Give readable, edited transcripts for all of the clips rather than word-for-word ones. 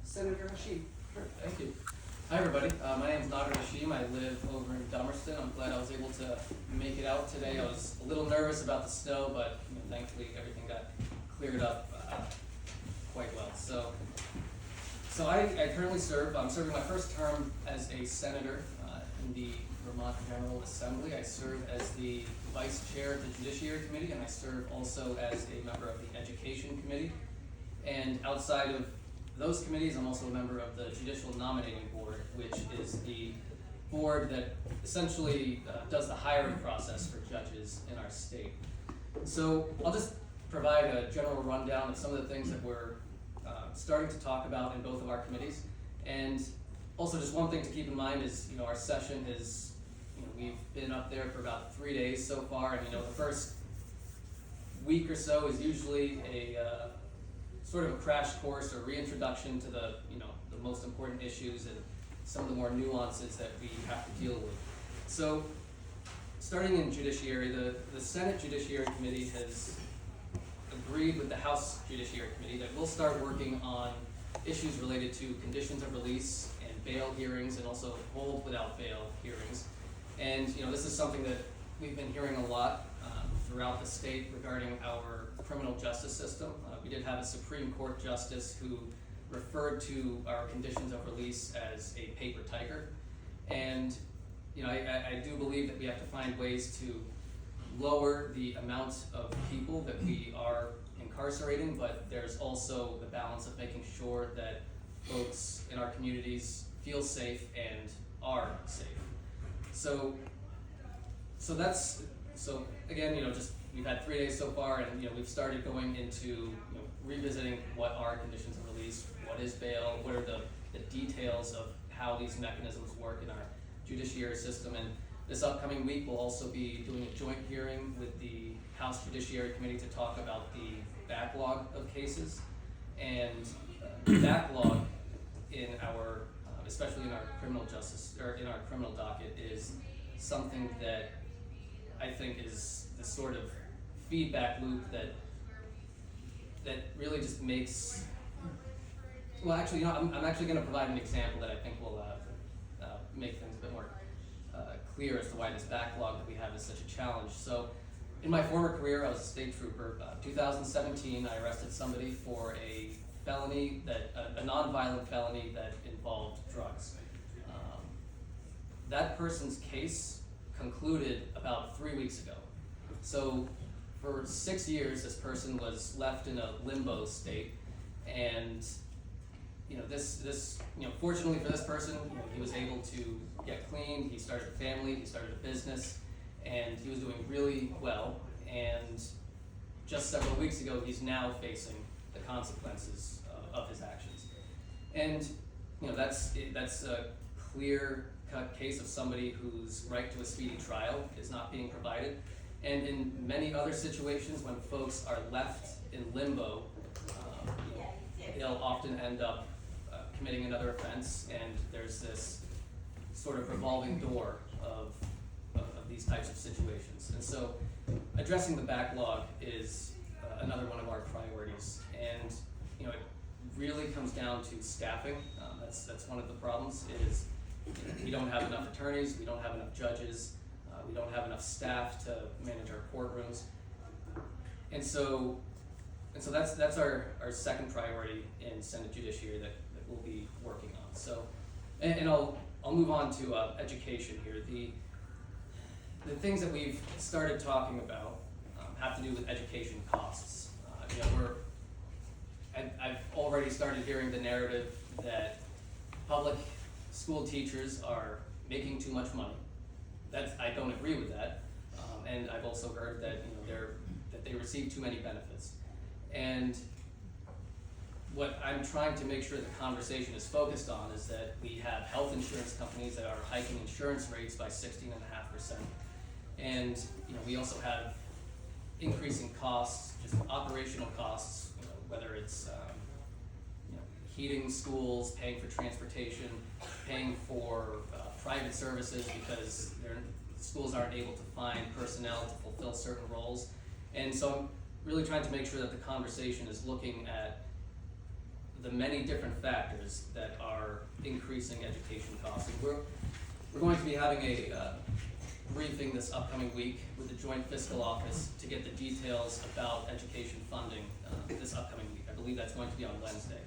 Senator Hashim. Sure, thank you. Hi everybody, my name is Nadir Hashim. I live over in Dummerston. I'm glad I was able to make it out today. I was a little nervous about the snow, but thankfully everything got cleared up quite well. So I currently I'm serving my first term as a senator in the Vermont General Assembly. I serve as the vice chair of the Judiciary Committee, and I serve also as a member of the Education Committee. And outside of those committees, I'm also a member of the Judicial Nominating Board, which is the board that essentially does the hiring process for judges in our state. So I'll just provide a general rundown of some of the things that we're starting to talk about in both of our committees. And also just one thing to keep in mind is, our session is, we've been up there for about 3 days so far, and the first week or so is usually a sort of a crash course or reintroduction to the most important issues and some of the more nuances that we have to deal with. So, starting in judiciary, the Senate Judiciary Committee has agreed with the House Judiciary Committee that we'll start working on issues related to conditions of release and bail hearings, and also hold without bail hearings. And this is something that we've been hearing a lot throughout the state regarding our criminal justice system. We did have a Supreme Court justice who referred to our conditions of release as a paper tiger. And I do believe that we have to find ways to lower the amount of people that we are incarcerating, but there's also the balance of making sure that folks in our communities feel safe and are safe. So again, just we've had 3 days so far, and we've started going into revisiting what are conditions of release, what is bail, what are the details of how these mechanisms work in our judiciary system. And this upcoming week we'll also be doing a joint hearing with the House Judiciary Committee to talk about the backlog of cases. And backlog in our, especially in our criminal justice, or in our criminal docket, is something that I think is the sort of feedback loop that really just makes, well actually, I'm actually going to provide an example that I think will make things a bit more clear as to why this backlog that we have is such a challenge. So in my former career, I was a state trooper. 2017, I arrested somebody for a felony, a non-violent felony that involved drugs. That person's case concluded about 3 weeks ago. So for 6 years, this person was left in a limbo state, and fortunately for this person, he was able to get clean. He started a family, he started a business, and he was doing really well. And just several weeks ago, he's now facing the consequences of his actions. And that's a clear-cut case of somebody whose right to a speedy trial is not being provided. And in many other situations, when folks are left in limbo, they'll often end up committing another offense, and there's this sort of revolving door of these types of situations. And so addressing the backlog is another one of our priorities. And it really comes down to staffing. That's one of the problems is we don't have enough attorneys, we don't have enough judges, we don't have enough staff to manage our courtrooms. And so that's our second priority in Senate Judiciary that we'll be working on. So, and I'll move on to education here. The things that we've started talking about have to do with education costs. I've already started hearing the narrative that public school teachers are making too much money. I don't agree with that, and I've also heard that that they receive too many benefits. And what I'm trying to make sure the conversation is focused on is that we have health insurance companies that are hiking insurance rates by 16.5%, and we also have increasing costs, just operational costs, whether it's heating schools, paying for transportation, paying for private services because schools aren't able to find personnel to fulfill certain roles. And so I'm really trying to make sure that the conversation is looking at the many different factors that are increasing education costs. And we're going to be having a briefing this upcoming week with the Joint Fiscal Office to get the details about education funding this upcoming week. I believe that's going to be on Wednesday.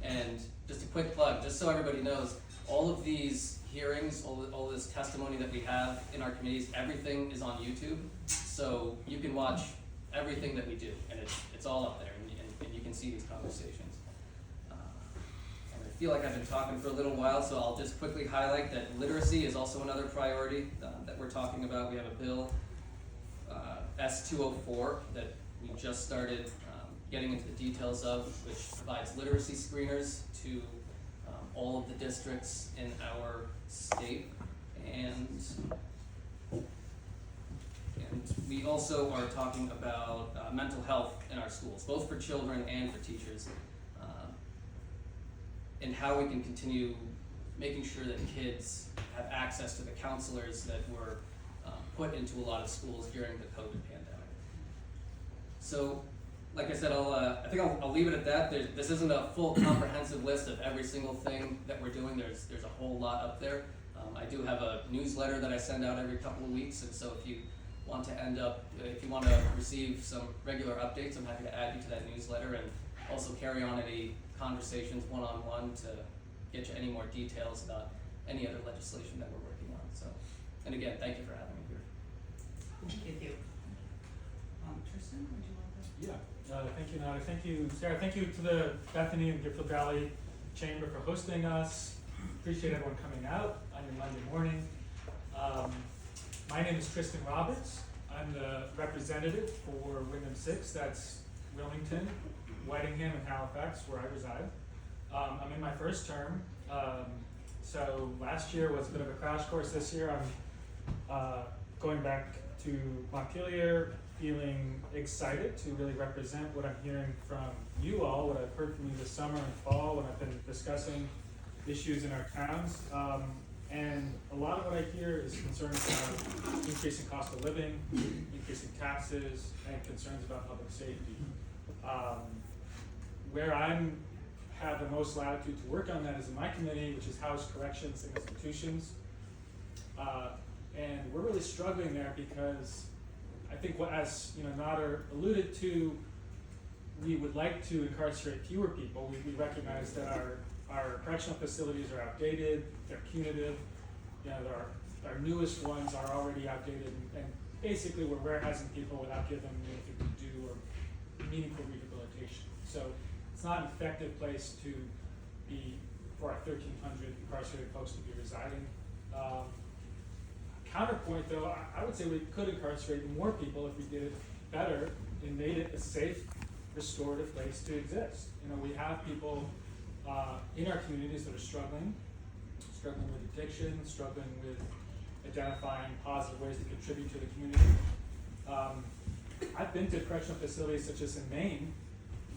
And just a quick plug, just so everybody knows, all of these hearings, all this testimony that we have in our committees, everything is on YouTube. So you can watch everything that we do, and it's all up there, and you can see these conversations. And I feel like I've been talking for a little while, so I'll just quickly highlight that literacy is also another priority that we're talking about. We have a bill, S-204, that we just started getting into the details of, which provides literacy screeners to all of the districts in our state. And we also are talking about mental health in our schools, both for children and for teachers, and how we can continue making sure that kids have access to the counselors that were put into a lot of schools during the COVID pandemic. So, like I said, I think I'll leave it at that. This isn't a full comprehensive list of every single thing that we're doing. There's a whole lot up there. I do have a newsletter that I send out every couple of weeks, and so if you want to receive some regular updates, I'm happy to add you to that newsletter, and also carry on any conversations one-on-one to get you any more details about any other legislation that we're working on. So, and again, thank you for having me here. Thank you. Tristan, would you want to? Yeah, thank you, Nadir. Thank you, Sarah. Thank you to the Bethany and Deerfield Valley Chamber for hosting us. Appreciate everyone coming out on your Monday morning. My name is Tristan Roberts. I'm the representative for Wyndham 6, that's Wilmington, Whitingham, and Halifax, where I reside. I'm in my first term, so last year was a bit of a crash course. This year I'm going back to Montpelier, feeling excited to really represent what I'm hearing from you all, what I've heard from you this summer and fall when I've been discussing issues in our towns. And a lot of what I hear is concerns about increasing cost of living, increasing taxes, and concerns about public safety. Where I have the most latitude to work on that is in my committee, which is House Corrections and Institutions. And we're really struggling there because I think as Nadir alluded to, we would like to incarcerate fewer people. We recognize that our correctional facilities are outdated, they're punitive, our newest ones are already outdated, and basically we're warehousing people without giving them anything to do or meaningful rehabilitation. So it's not an effective place for our 1,300 incarcerated folks to be residing. Counterpoint though, I would say we could incarcerate more people if we did it better and made it a safe, restorative place to exist. We have people in our communities that are struggling with addiction, struggling with identifying positive ways to contribute to the community. I've been to correctional facilities such as in Maine,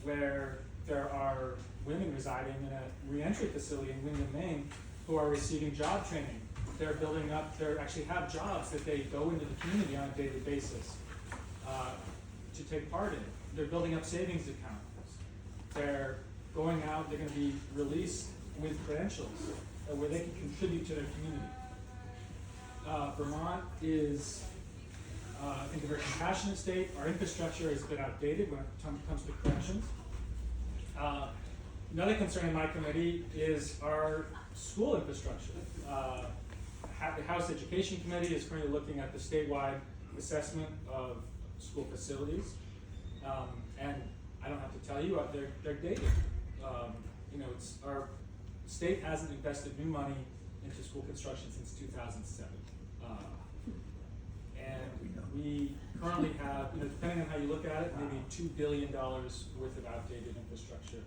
where there are women residing in a reentry facility in Wyndham, Maine, who are receiving job training. They're building up, they actually have jobs that they go into the community on a daily basis to take part in. They're building up savings accounts. They're going out, they're going to be released with credentials where they can contribute to their community. Vermont is, I think, a very compassionate state. Our infrastructure has been outdated when it comes to corrections. Another concern in my committee is our school infrastructure. The House Education Committee is currently looking at the statewide assessment of school facilities. And I don't have to tell you, they're dated. Our state hasn't invested new money into school construction since 2007. And we currently have, depending on how you look at it, maybe $2 billion worth of outdated infrastructure.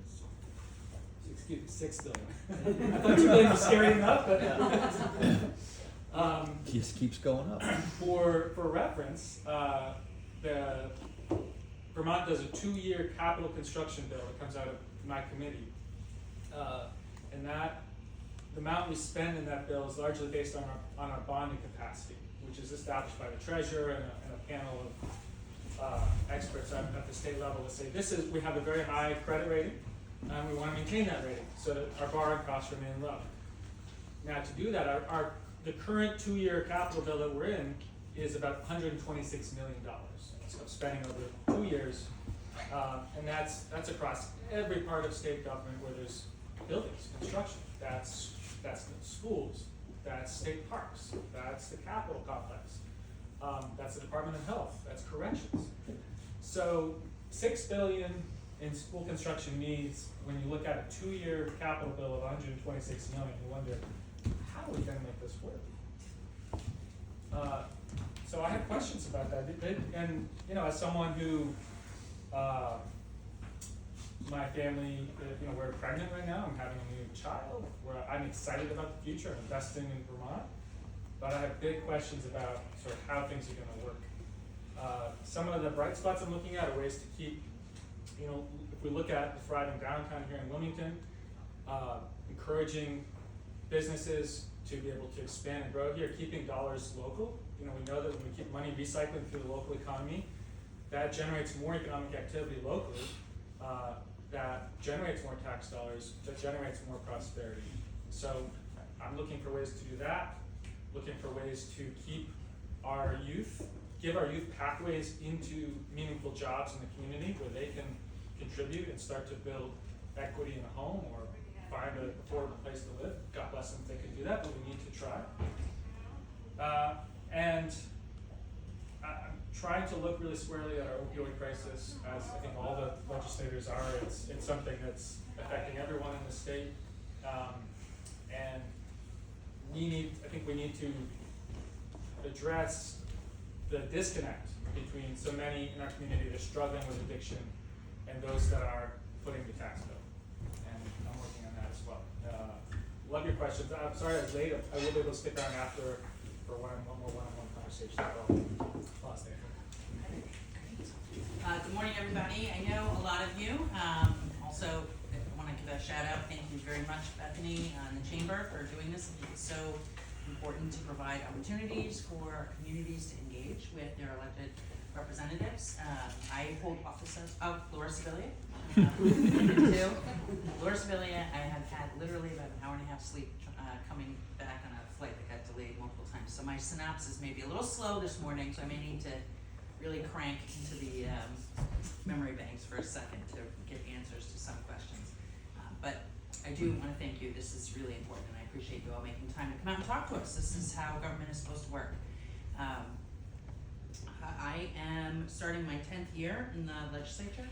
Excuse me, $6 billion. I thought $2 billion was scary enough, but just keeps going up. For reference, Vermont does a 2-year capital construction bill that comes out of my committee. And the amount we spend in that bill is largely based on our bonding capacity, which is established by the treasurer and a panel of experts at the state level to say we have a very high credit rating, and we want to maintain that rating so that our borrowing costs remain low. Now, to do that, the current 2-year capital bill that we're in is about $126 million of spending over 2 years, and that's across every part of state government where there's buildings, construction. That's the schools, that's state parks, that's the Capitol complex, that's the Department of Health, that's corrections. So $6 billion in school construction needs. When you look at a 2-year capital bill of $126 million, you wonder, how are we going to make this work? So I have questions about that. And as someone who, my family, we're pregnant right now. I'm having a new child. I'm excited about the future. I'm investing in Vermont, but I have big questions about sort of how things are going to work. Some of the bright spots I'm looking at are ways to keep, if we look at the thriving downtown here in Wilmington, encouraging businesses to be able to expand and grow here, keeping dollars local. We know that when we keep money recycling through the local economy, that generates more economic activity locally, that generates more tax dollars, that generates more prosperity. So I'm looking for ways to do that, looking for ways to keep our youth, give our youth pathways into meaningful jobs in the community where they can contribute and start to build equity in a home or find an affordable place to live. God bless them if they can do that, but we need to try. And I'm trying to look really squarely at our opioid crisis, as I think all the legislators are. It's something that's affecting everyone in the state. And I think we need to address the disconnect between so many in our community that are struggling with addiction and those that are footing the tax bill. And I'm working on that as well. Love your questions. I'm sorry I was late. I will be able to stick around after for one more one-on-one conversation. I'll stay here. Good morning, everybody. I know a lot of you. Also, I want to give a shout out. Thank you very much, Bethany, and the Chamber for doing this. I think it's so important to provide opportunities for communities to engage with their elected representatives. I hold offices of Laura Sibilia. Laura Sibilia, I have had literally about an hour and a half sleep coming back on a flight that got delayed multiple times. So my synopsis may be a little slow this morning, so I may need to really crank into the memory banks for a second to get answers to some questions. But I do want to thank you. This is really important, and I appreciate you all making time to come out and talk to us. This is how government is supposed to work. I am starting my 10th year in the legislature,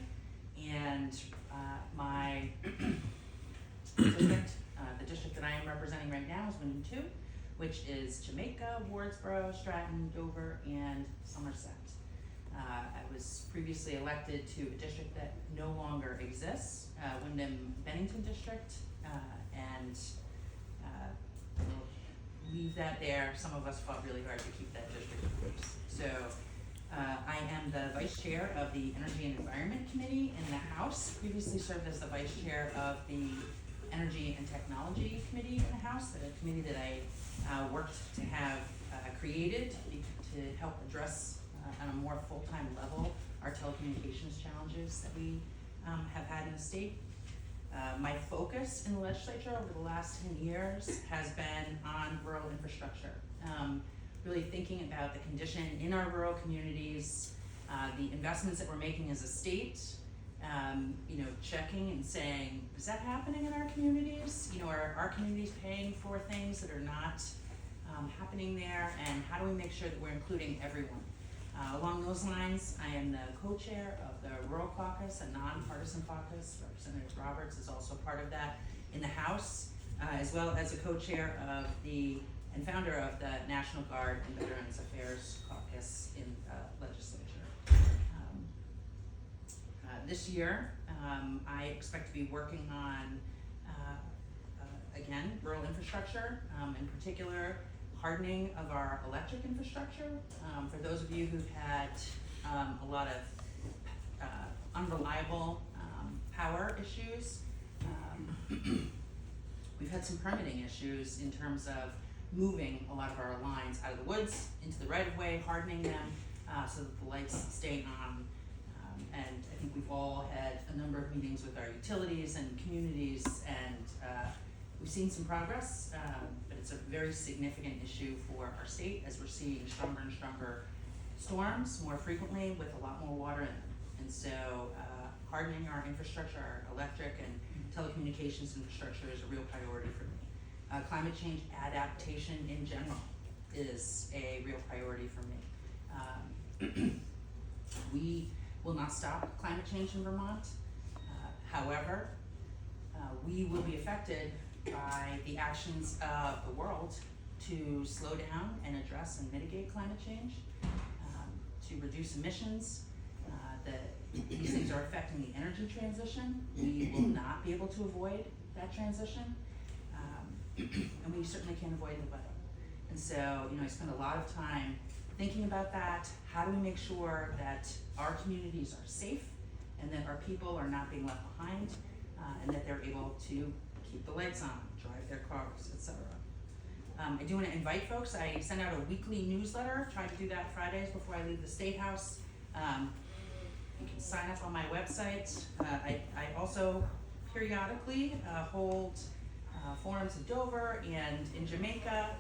and my district, the district that I am representing right now is Wilmington 2, which is Jamaica, Wardsboro, Stratton, Dover, and Somerset. I was previously elected to a district that no longer exists, Wyndham Bennington District, and we'll leave that there. Some of us fought really hard to keep that district in place. So I am the vice chair of the Energy and Environment Committee in the House. Previously served as the vice chair of the Energy and Technology Committee in the House, a committee that I worked to have created to help address on a more full-time level our telecommunications challenges that we have had in the state. My focus in the legislature over the last 10 years has been on rural infrastructure. Really thinking about the condition in our rural communities, the investments that we're making as a state, checking and saying, is that happening in our communities? Are our communities paying for things that are not happening there? And how do we make sure that we're including everyone? Along those lines, I am the co-chair of the Rural Caucus, a nonpartisan caucus. Representative Roberts is also part of that in the House, as well as a co-chair of and founder of the National Guard and Veterans Affairs Caucus in the legislature. This year, I expect to be working on, again, rural infrastructure, in particular, hardening of our electric infrastructure. For those of you who've had a lot of unreliable power issues, we've had some permitting issues in terms of moving a lot of our lines out of the woods into the right-of-way, hardening them so that the lights stay on. and I think we've all had a number of meetings with our utilities and communities, and we've seen some progress, but it's a very significant issue for our state as we're seeing stronger and stronger storms more frequently with a lot more water in them. And so hardening our infrastructure, our electric and telecommunications infrastructure is a real priority for me. Climate change adaptation in general is a real priority for me. We will not stop climate change in Vermont. However, we will be affected by the actions of the world to slow down and address and mitigate climate change, to reduce emissions. These things are affecting the energy transition. We will not be able to avoid that transition, and we certainly can't avoid the weather. And so, I spend a lot of time thinking about that. How do we make sure that our communities are safe and that our people are not being left behind, and that they're able to keep the lights on, drive their cars, etc. I do want to invite folks. I send out a weekly newsletter, try to do that Fridays before I leave the State House. You can sign up on my website. I also periodically hold forums in Dover and in Jamaica.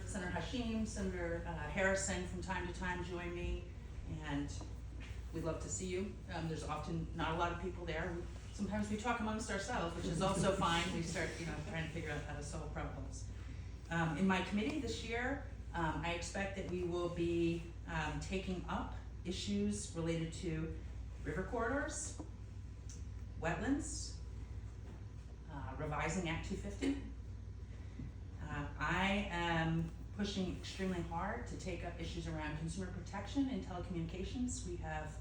Senator Hashim, Senator Harrison from time to time join me, and we'd love to see you. There's often not a lot of people there. Sometimes we talk amongst ourselves, which is also fine. We start, trying to figure out how to solve problems. In my committee this year, I expect that we will be taking up issues related to river corridors, wetlands, revising Act 250. I am pushing extremely hard to take up issues around consumer protection in telecommunications. We have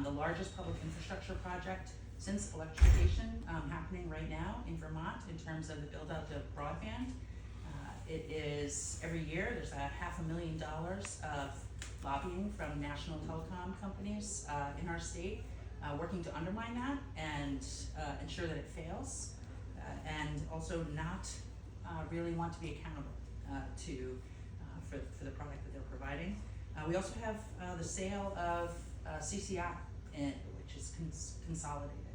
the largest public infrastructure project since electrification happening right now in Vermont in terms of the build out of broadband. It is every year there's $500,000 of lobbying from national telecom companies in our state working to undermine that and ensure that it fails, and also not really want to be accountable for the product that they're providing. We also have the sale of CCI, which is consolidated.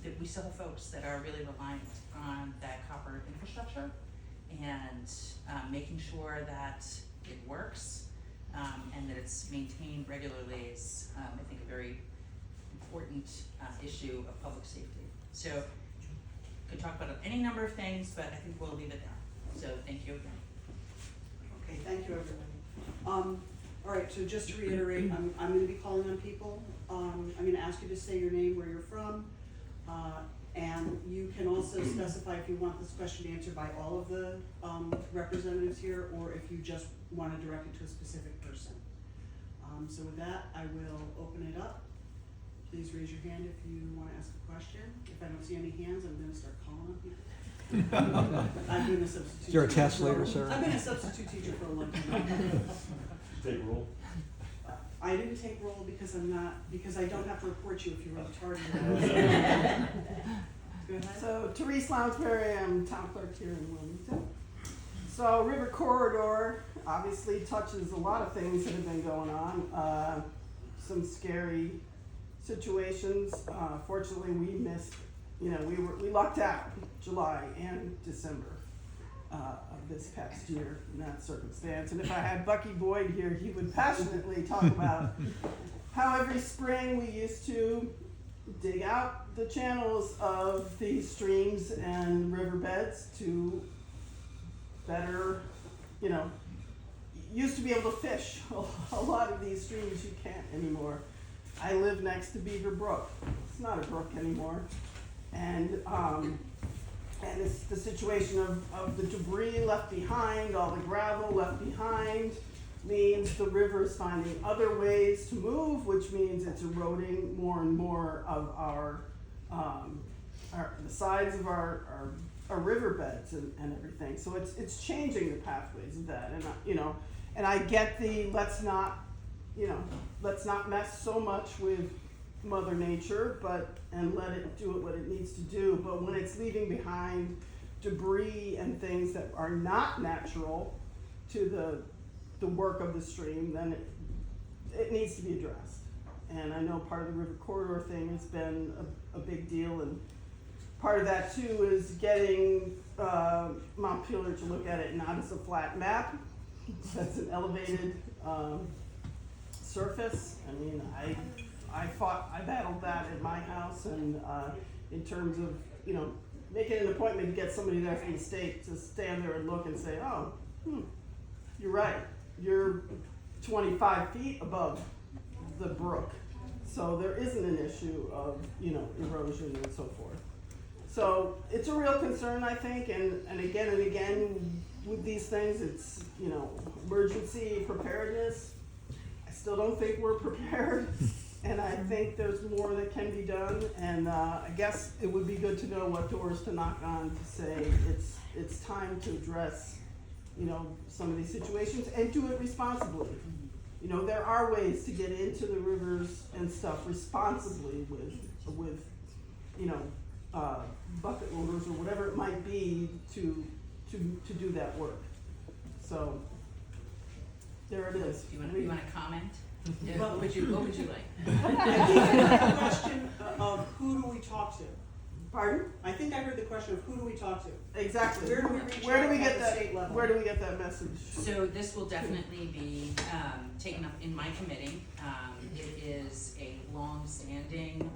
That we still have folks that are really reliant on that copper infrastructure, and making sure that it works and that it's maintained regularly is, I think, a very important issue of public safety. So, could talk about any number of things, but I think we'll leave it there. So, thank you again. Okay, thank you, everybody. All right, so just to reiterate, I'm going to be calling on people. I'm going to ask you to say your name, where you're from, and you can also specify if you want this question answered by all of the representatives here, or if you just want to direct it to a specific person. So with that, I will open it up. Please raise your hand if you want to ask a question. If I don't see any hands, I'm going to start calling on people. I've been a substitute teacher. You're a test leader, sir? I've been a substitute teacher for a long time. Take roll. I didn't take roll because I don't have to report you if you're retarded. Go ahead. So, Therese Lounsbury, I'm town clerk here in Wilmington. So, River Corridor obviously touches a lot of things that have been going on. Some scary situations. Fortunately, we missed, we lucked out July and December of this past year in that circumstance. And if I had Bucky Boyd here, he would passionately talk about how every spring we used to dig out the channels of these streams and riverbeds to better, used to be able to fish a lot of these streams. You can't anymore. I live next to Beaver Brook. It's not a brook anymore. And it's the situation of the debris left behind, all the gravel left behind, means the river is finding other ways to move, which means it's eroding more and more of the sides of our riverbeds and everything. So it's changing the pathways of that, and I get the let's not mess so much with Mother Nature, and let it do what it needs to do. But when it's leaving behind debris and things that are not natural to the work of the stream, then it needs to be addressed. and I know part of the river corridor thing has been a big deal, and part of that too is getting Montpelier to look at it not as a flat map, that's an elevated surface. I mean, I battled that at my house, and in terms of, you know, making an appointment to get somebody there from the state to stand there and look and say, oh, you're right, you're 25 feet above the brook. So there isn't an issue of, you know, erosion and so forth. So it's a real concern, I think, and again with these things, it's, you know, emergency preparedness. I still don't think we're prepared, and I think there's more that can be done, and I guess it would be good to know what doors to knock on to say it's time to address, you know, some of these situations and do it responsibly. You know, there are ways to get into the rivers and stuff responsibly with you know, bucket loaders or whatever it might be to do that work. So there it is. You wanna comment? Yeah, what would you like? I think I heard the question of who do we talk to? Pardon? I think I heard the question of who do we talk to? Exactly. Where do we reach Where do out we at get the that? state level? Where do we get that message? So this will definitely be taken up in my committee. It is a long-standing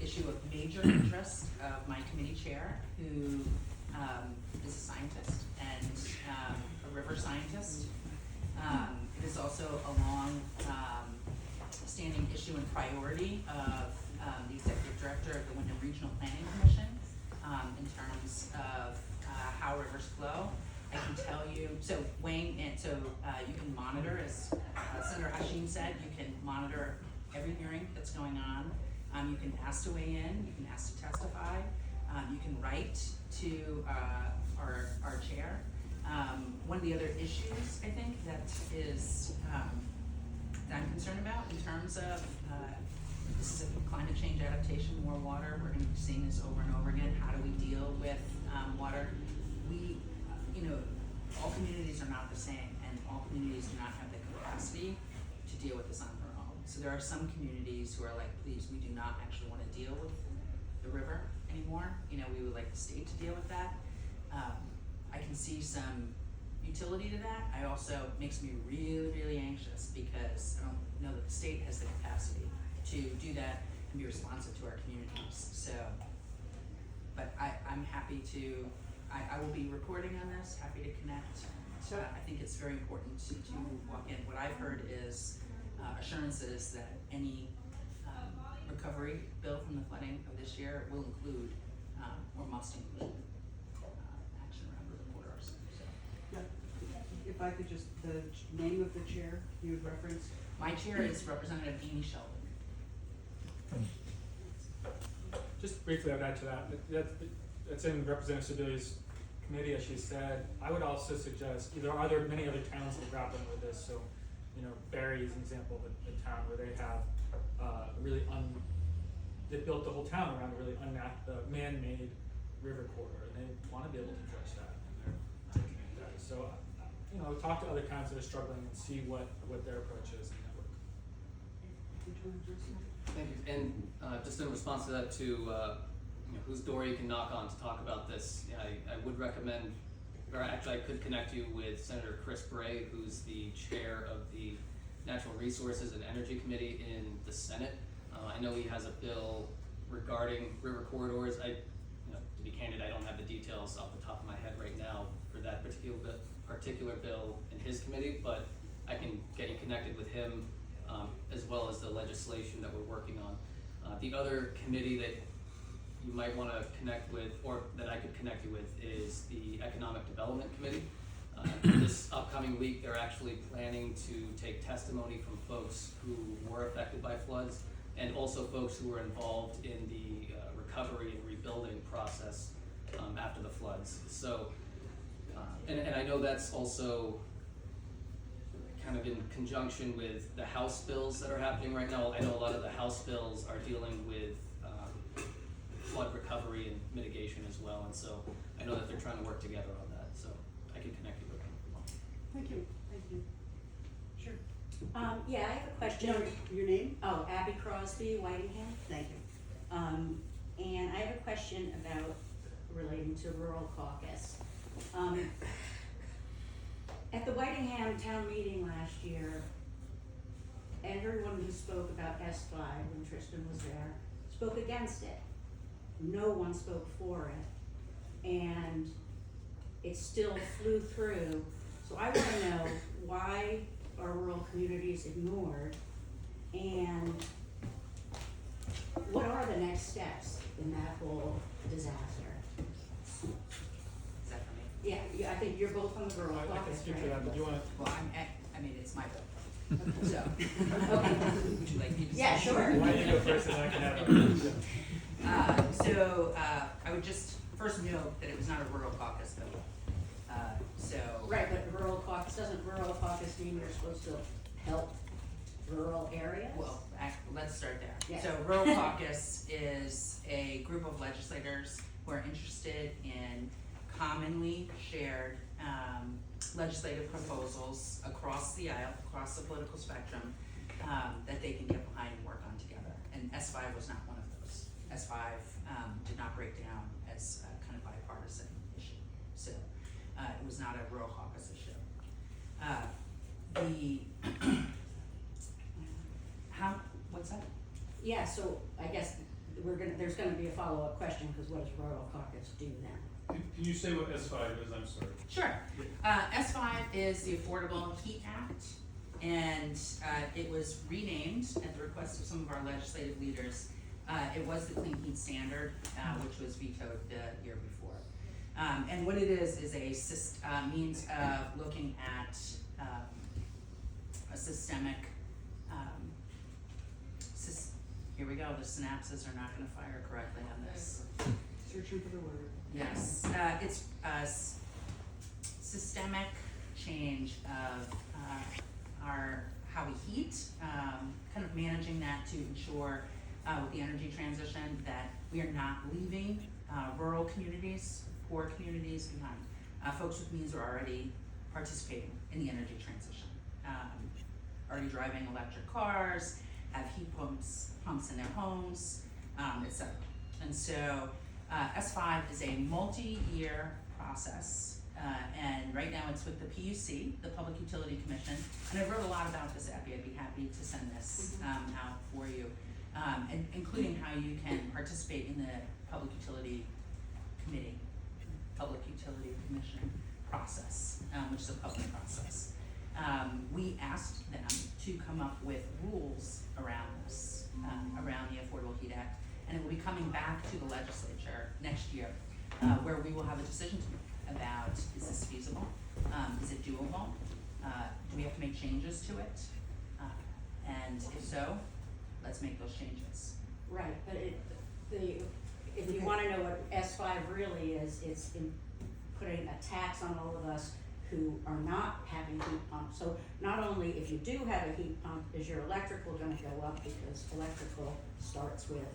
issue of major interest of my committee chair, who is a scientist and a river scientist. It is also a long standing issue and priority of the executive director of the Wyndham Regional Planning Commission in terms of how rivers flow. I can tell you, so Wayne, and so you can monitor, as Senator Hashim said, you can monitor every hearing that's going on. You can ask to weigh in, you can ask to testify, you can write to our chair. One of the other issues, I think, that is that I'm concerned about in terms of this is a climate change adaptation, more water. We're going to be seeing this over and over again. How do we deal with water? We, you know, all communities are not the same, and all communities do not have the capacity to deal with this on their own. So there are some communities who are like, please, we do not actually want to deal with the river anymore. You know, we would like the state to deal with that. I can see some utility to that. I also makes me really, really anxious because I don't know that the state has the capacity to do that and be responsive to our communities. So, but I'm happy to, I will be reporting on this, happy to connect. So I think it's very important to walk in. What I've heard is assurances that any recovery bill from the flooding of this year will include, or must include, action around river corridors. So. Yeah. If I could just, the name of the chair you would reference? My chair is Representative Amy Sheldon. Just briefly, I'd add to that. That's in Representative Sibilia's committee, as she said. I would also suggest, are there many other towns that are grappling with this? So, you know, Barry is an example of a town where they have they built the whole town around a really man-made river corridor, and they want to be able to address that, and they're looking at that. So, you know, talk to other towns that are struggling and see what their approach is and network. Thank you. And just in response to that, you know, whose door you can knock on to talk about this, I would recommend, or actually I could connect you with Senator Chris Bray, who's the chair of the Natural Resources and Energy Committee in the Senate. I know he has a bill regarding river corridors. You know, to be candid, I don't have the details off the top of my head right now for that particular bill in his committee, but I can get you connected with him, as well as the legislation that we're working on. The other committee that you might want to connect with, or that I could connect you with, is the Economic Development Committee. This upcoming week, they're actually planning to take testimony from folks who were affected by floods, and also folks who were involved in the recovery and rebuilding process after the floods. So, and I know that's also kind of in conjunction with the House bills that are happening right now. I know a lot of the House bills are dealing with flood recovery and mitigation as well, and so I know that they're trying to work together on that, so I can connect you with them. Thank you. Thank you. Sure. Yeah, I have a question. No, your name? Oh, Abby Crosby, Whitingham. Thank you. And I have a question about relating to rural caucus. At the Whitingham town meeting last year, everyone who spoke about S5 when Tristan was there spoke against it. No one spoke for it. And it still flew through. So I wanna know, why are rural communities ignored? And what are the next steps in that whole disaster? Is that for me? Yeah, I think you're both on the rural I can caucus, speak to right? that, but do you wanna? Well, I mean, it's my bill, so. Okay. Would you like me to? Yeah, say? sure. Why don't you go first and I can have a. I would just first note that it was not a rural caucus bill. Right, but rural caucus, doesn't rural caucus mean you're supposed to help rural areas? Well, let's start there. Yeah. So Rural Caucus is a group of legislators who are interested in commonly shared legislative proposals across the aisle, across the political spectrum, that they can get behind and work on together. And S5 was not one of those. S5 did not break down as a kind of bipartisan issue. So it was not a Rural Caucus issue. What's that? Yeah, so I guess there's gonna be a follow-up question, because what does rural caucus do then? Can you say what S5 is? I'm sorry. Sure. S5 is the Affordable Heat Act, and it was renamed at the request of some of our legislative leaders. It was the Clean Heat Standard, which was vetoed the year before. And what it is a means of looking at a systemic, here we go, the synapses are not gonna fire correctly on this. Searching for the word. Yes, it's a systemic change of how we heat, kind of managing that to ensure with the energy transition that we are not leaving rural communities, poor communities behind. Folks with means are already participating in the energy transition, already driving electric cars, have heat pumps in their homes, etc. And so S5 is a multi-year process, and right now it's with the PUC, the Public Utility Commission, and I wrote a lot about this, Abby. I'd be happy to send this out for you, and including how you can participate in the Public Utility Commission process, which is a public process. We asked them to come up with rules around this, around the Affordable Heat Act, and it will be coming back to the legislature next year, where we will have a decision to make about, is this feasible? Is it doable? Do we have to make changes to it? And if so, let's make those changes. Right, but if you wanna know what S5 really is, it's putting a tax on all of us who are not having heat pumps. So not only if you do have a heat pump, is your electrical gonna go up, because electrical starts with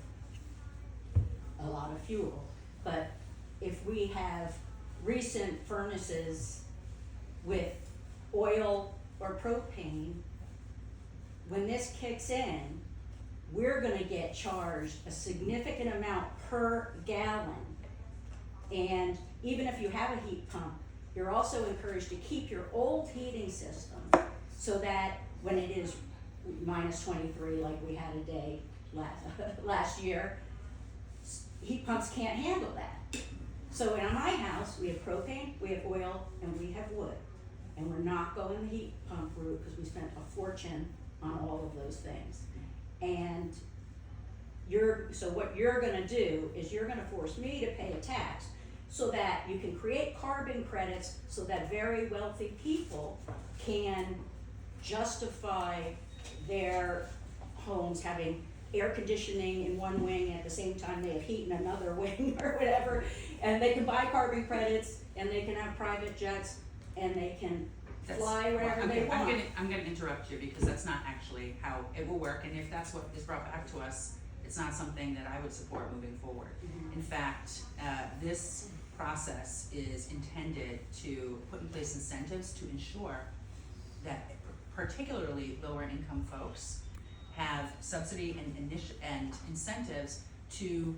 a lot of fuel. But if we have recent furnaces with oil or propane, when this kicks in, we're gonna get charged a significant amount per gallon. And even if you have a heat pump, you're also encouraged to keep your old heating system, so that when it is minus 23, like we had a day last year, heat pumps can't handle that. So in my house, we have propane, we have oil, and we have wood. And we're not going the heat pump route, because we spent a fortune on all of those things. And so what you're gonna do is you're gonna force me to pay a tax, so that you can create carbon credits, so that very wealthy people can justify their homes having air conditioning in one wing, and at the same time they have heat in another wing or whatever, and they can buy carbon credits, and they can have private jets, and they can fly wherever they want. I'm gonna interrupt you, because that's not actually how it will work, and if that's what is brought back to us, it's not something that I would support moving forward. In fact, this process is intended to put in place incentives to ensure that particularly lower income folks have subsidy and incentives to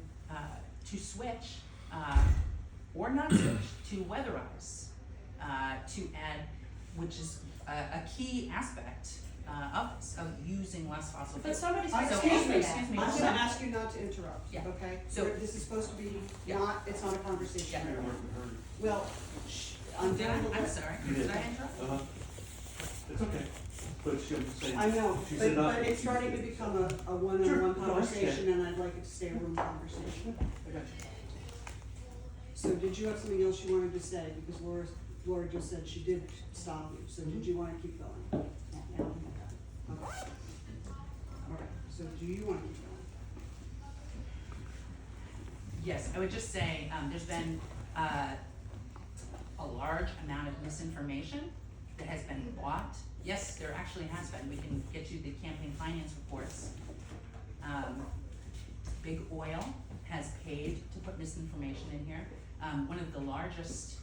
switch or not switch, to weatherize, to add, which is a key aspect of this, of using less fossil But fuels. somebody's So, gonna excuse ask me, me excuse me. that. I'm gonna ask you not to interrupt, Yeah. okay? So- This is supposed to be Yeah. not, it's not a conversation. Yeah. Well, I'm Did down I? the I'm list. sorry, You did did. I interrupt? It's okay, but she'll say. I know, She said but nothing. it's starting to become a one-on-one Sure, no, I conversation, and I'd like it to stay a room conversation. I got you. So did you have something else you wanted to say? Because Laura just said she did stop you, so did you wanna keep going? Yeah. Okay. Alright, so do you wanna keep going? Yes, I would just say, there's been, a large amount of misinformation that has been bought. Yes, there actually has been. We can get you the campaign finance reports. Big oil has paid to put misinformation in here. One of the largest,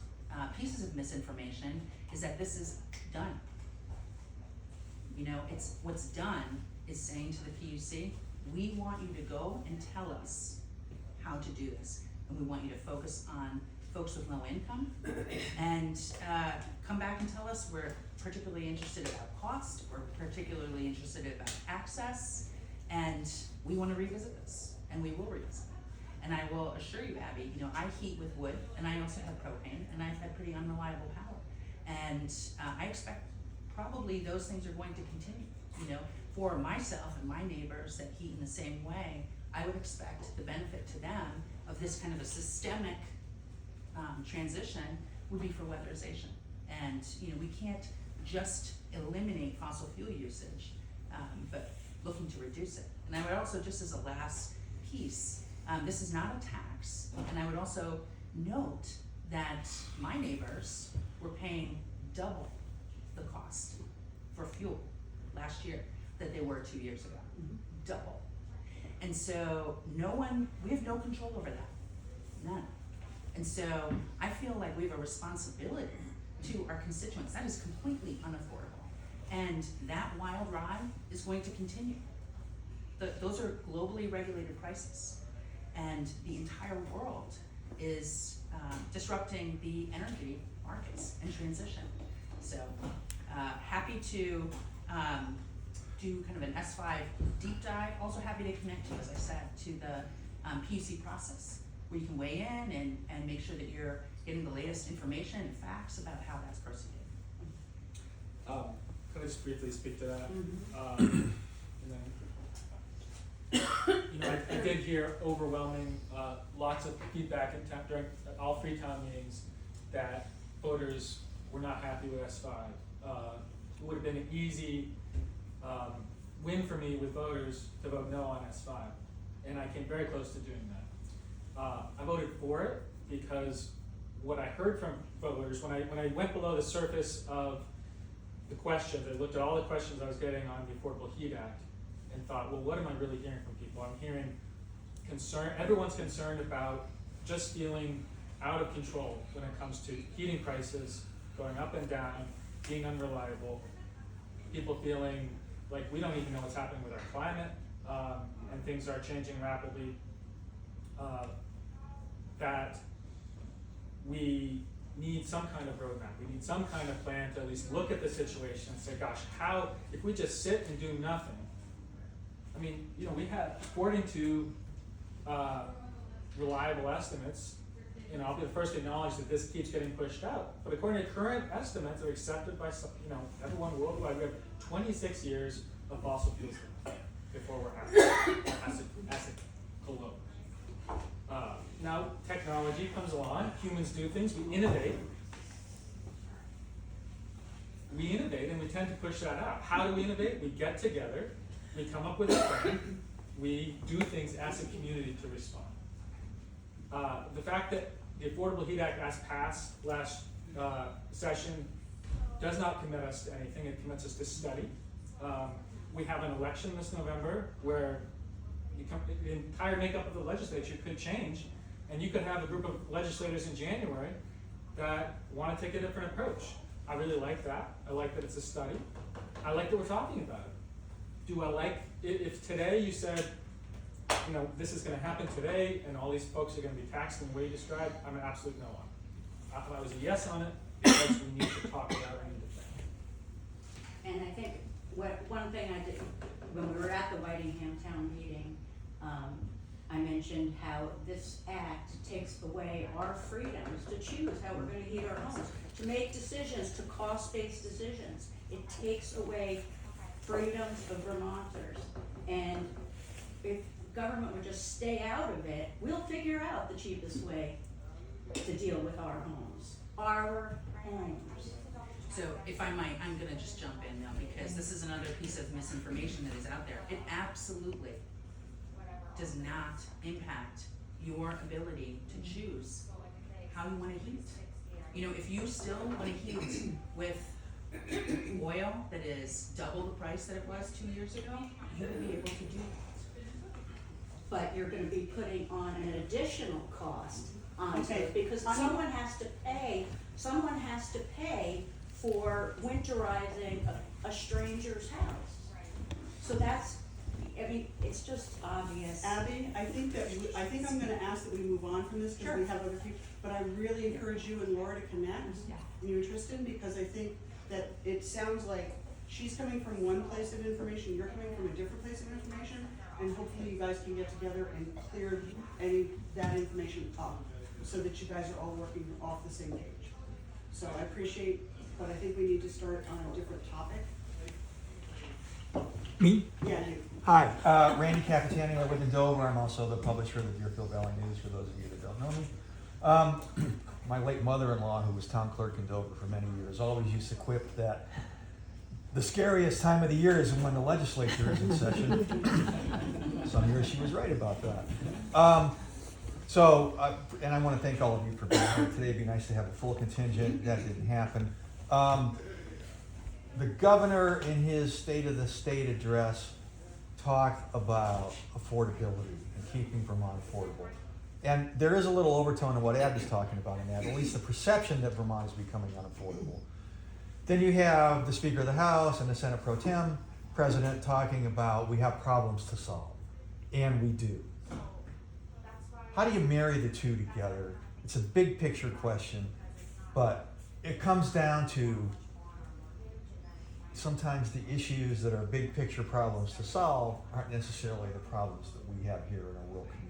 pieces of misinformation is that this is done. You know, it's, what's done is saying to the PUC, we want you to go and tell us how to do this. And we want you to focus on folks with low income and come back and tell us we're particularly interested about cost, we're particularly interested about access, and we want to revisit this, and we will revisit it. And I will assure you, Abby, you know, I heat with wood, and I also have propane, and I've had pretty unreliable power. And I expect probably those things are going to continue. You know, for myself and my neighbors that heat in the same way, I would expect the benefit to them of this kind of a systemic transition would be for weatherization. And, you know, we can't just eliminate fossil fuel usage, but looking to reduce it. And I would also, just as a last piece, this is not a tax, and I would also note that my neighbors were paying double the cost for fuel last year that they were 2 years ago. Double. And so we have no control over that, none. And so I feel like we have a responsibility to our constituents. That is completely unaffordable. And that wild ride is going to continue. Those are globally regulated prices. And the entire world is disrupting the energy markets and transition. So happy to do kind of an S5 deep dive. Also happy to connect you, as I said, to the PUC process, where you can weigh in and make sure that you're getting the latest information and facts about how that's proceeding. Could I just briefly speak to that? Mhm. And then, you know, I did hear overwhelming, lots of feedback during all 3 town meetings that voters were not happy with S5. It would have been an easy win for me with voters to vote no on S5, and I came very close to doing that. I voted for it because what I heard from voters, when I went below the surface of the questions, I looked at all the questions I was getting on the Affordable Heat Act and thought, well, what am I really hearing from people? I'm hearing concern, everyone's concerned about just feeling out of control when it comes to heating prices going up and down, being unreliable, people feeling like we don't even know what's happening with our climate, and things are changing rapidly, that we need some kind of roadmap. We need some kind of plan to at least look at the situation and say, gosh, how, if we just sit and do nothing, I mean, you know, we have, according to reliable estimates, you know, I'll be the first to acknowledge that this keeps getting pushed out, but according to current estimates that are accepted by some, you know, everyone worldwide, we have 26 years of fossil fuels before we're happy as a globe. Now technology comes along, humans do things, we innovate and we tend to push that out. How do we innovate? We get together, we come up with a plan, we do things as a community to respond. The fact that the Affordable Heat Act as passed last session does not commit us to anything, it commits us to study. We have an election this November where the entire makeup of the legislature could change, and you could have a group of legislators in January that want to take a different approach. I really like that. I like that it's a study. I like that we're talking about it. Do I like, if today you said, you know, this is gonna happen today and all these folks are gonna be taxed in the way you described, I'm an absolute no on it. If I was a yes on it, because we need to talk about it, we need to think. And I think one thing I did, when we were at the Whitingham town meeting, I mentioned how this act takes away our freedoms to choose how we're gonna heat our homes, to make decisions, to cost-based decisions. It takes away freedoms of Vermonters. And if government would just stay out of it, we'll figure out the cheapest way to deal with our homes. Our homes. So if I might, I'm gonna just jump in now because this is another piece of misinformation that is out there. It absolutely does not impact your ability to choose how you wanna heat. You know, if you still wanna heat with oil that is double the price that it was 2 years ago, you're gonna be able to do that. But you're gonna be putting on an additional cost onto Okay. it, because someone has to pay for winterizing a stranger's house. So that's, I mean, it's just obvious. Abby, I think I'm gonna ask that we move on from this because we have other people, but I really encourage you and Laura to connect, and you and Tristan, because I think that it sounds like she's coming from one place of information, you're coming from a different place of information, and hopefully you guys can get together and clear that information up, so that you guys are all working off the same page. So I appreciate, but I think we need to start on a different topic. Me? Yeah, you. Hi, Randy Capitani. I live in Dover. I'm also the publisher of the Deerfield Valley News, for those of you that don't know me. My late mother-in-law, who was town clerk in Dover for many years, always used to quip that the scariest time of the year is when the legislature is in session. Some years she was right about that. And I want to thank all of you for being here today. It'd be nice to have a full contingent. That didn't happen. The governor, in his State of the State address, talked about affordability and keeping Vermont affordable. And there is a little overtone of what Abby's talking about in that, at least the perception that Vermont is becoming unaffordable. Then you have the Speaker of the House and the Senate Pro Tem President talking about we have problems to solve. And we do. How do you marry the two together? It's a big picture question, but it comes down to sometimes the issues that are big picture problems to solve aren't necessarily the problems that we have here in our rural community.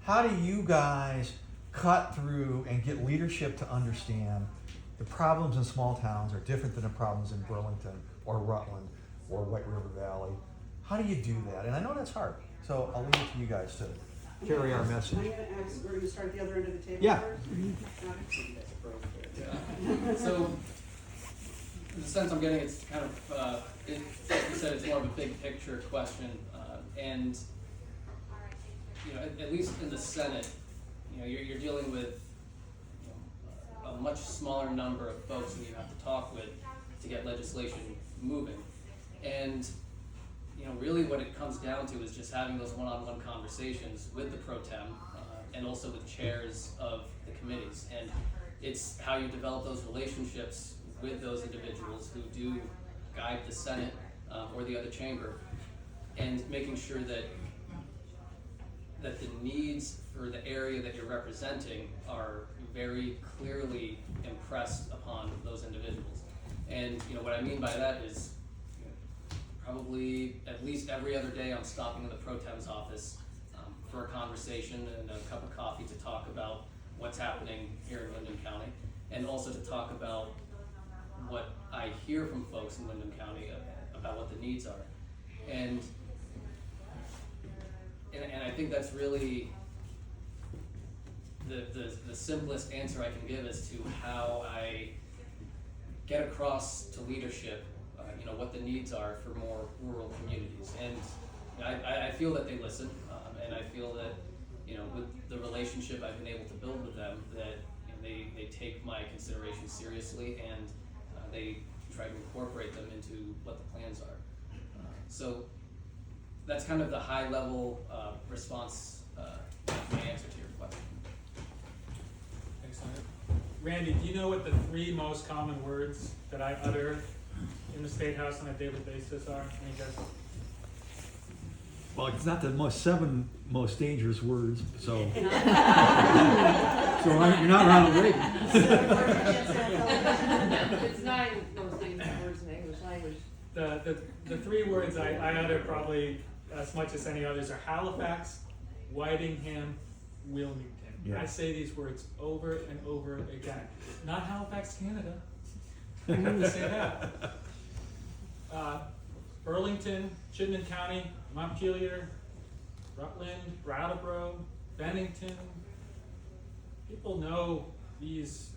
How do you guys cut through and get leadership to understand the problems in small towns are different than the problems in Burlington or Rutland or White River Valley? How do you do that? And I know that's hard, so I'll leave it to you guys to carry our message. I'm gonna ask, we're gonna start at the other end of the table Yeah. first. Yeah. So, in the sense I'm getting, it's kind of, like you said, it's more of a big picture question, and you know, at least in the Senate, you know, you're dealing with a much smaller number of folks who you have to talk with to get legislation moving, and you know, really what it comes down to is just having those one-on-one conversations with the pro tem and also with chairs of the committees, and it's how you develop those relationships with those individuals who do guide the Senate or the other chamber, and making sure that the needs for the area that you're representing are very clearly impressed upon those individuals. And you know what I mean by that is, you know, probably at least every other day I'm stopping in the pro tem's office for a conversation and a cup of coffee to talk about what's happening here in Windham County, and also to talk about what I hear from folks in Windham County about what the needs are. And I think that's really the simplest answer I can give as to how I get across to leadership, you know, what the needs are for more rural communities. And I feel that they listen, and I feel that, you know, with the relationship I've been able to build with them, that you know, they take my considerations seriously, and they try to incorporate them into what the plans are. So that's kind of the high level response, my answer to your question. Thanks, Leonard. Randy, do you know what the 3 most common words that I utter in the State House on a daily basis are? Any guess? Well, it's not the seven most dangerous words, so. So you're not Ronald Reagan. It's 9 most dangerous words in English language. The three words I utter probably as much as any others are Halifax, Whitingham, Wilmington. Yeah. I say these words over and over again. Not Halifax, Canada. I need to say that. Burlington, Chittenden County, Montpelier, Rutland, Brattleboro, Bennington. People know these,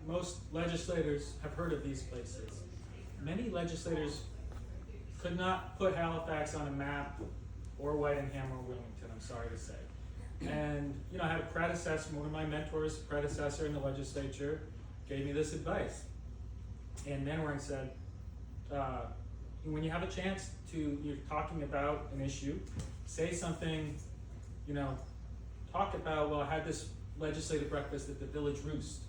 most legislators have heard of these places. Many legislators could not put Halifax on a map, or Whitingham or Wilmington, I'm sorry to say. And, you know, I had a predecessor, one of my mentors, predecessor in the legislature, gave me this advice. And Manwaring said, when you have a chance to, you're talking about an issue, say something, you know, talk about, well, I had this legislative breakfast at the Village Roost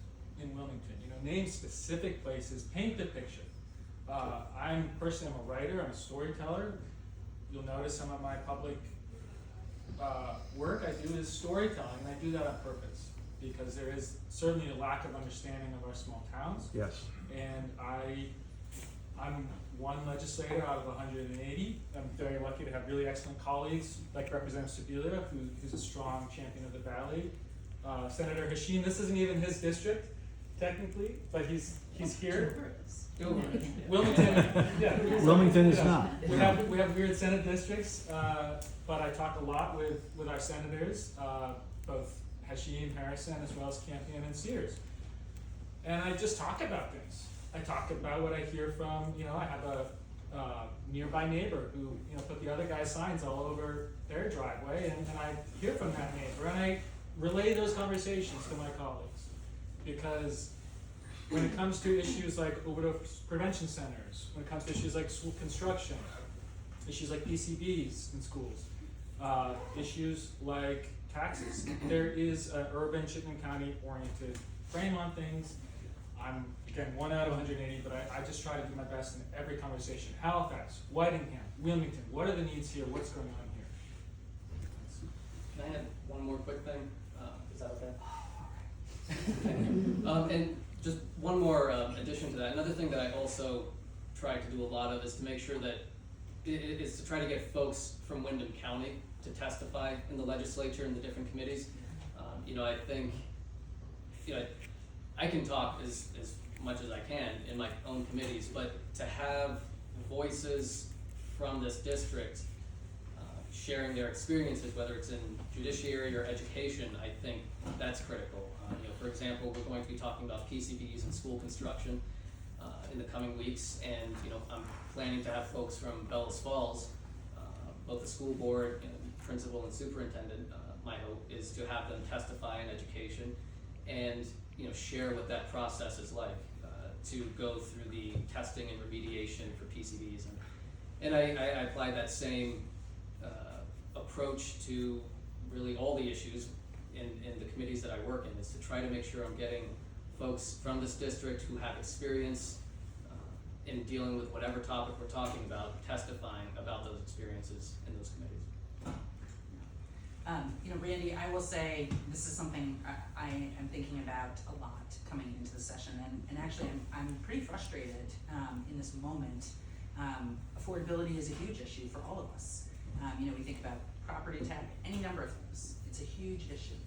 in Wilmington, you know, name specific places, paint the picture. I'm a writer, I'm a storyteller. You'll notice some of my public work I do is storytelling, and I do that on purpose because there is certainly a lack of understanding of our small towns. Yes. And I'm one legislator out of 180. I'm very lucky to have really excellent colleagues like Representative Sibilia, who's a strong champion of the Valley. Senator Hashim, this isn't even his district, technically, but he's here. Wilmington, yeah. Wilmington is Yeah. not. We have weird Senate districts, but I talk a lot with our senators, both Hashim, Harrison, as well as Campion and Sears. And I just talk about things. I talk about what I hear from, you know, I have a nearby neighbor who, you know, put the other guy's signs all over their driveway, and I hear from that neighbor, and I relay those conversations to my colleagues. Because when it comes to issues like overdose prevention centers, when it comes to issues like school construction, issues like PCBs in schools, issues like taxes, there is an urban Chittenden County oriented frame on things. I'm, again, 1 out of 180, but I just try to do my best in every conversation. Halifax, Whitingham, Wilmington, what are the needs here? What's going on here? Can I add one more quick thing? Is that okay? And just one more addition to that. Another thing that I also try to do a lot of is to make sure that is to try to get folks from Windham County to testify in the legislature and the different committees. You know, I think, you know, I can talk as much as I can in my own committees, but to have voices from this district sharing their experiences, whether it's in judiciary or education, I think that's critical. You know, for example, we're going to be talking about PCBs and school construction in the coming weeks, and you know, I'm planning to have folks from Bellows Falls, both the school board, you know, principal and superintendent. My hope is to have them testify in education, and you know, share what that process is like to go through the testing and remediation for PCBs, and I apply that same approach to really all the issues in the committees that I work in, is to try to make sure I'm getting folks from this district who have experience in dealing with whatever topic we're talking about, testifying about those experiences in those committees. You know, Randy, I will say this is something I am thinking about a lot coming into the session, and actually I'm pretty frustrated in this moment. Affordability is a huge issue for all of us. You know, we think about property tax, any number of things. It's a huge issue.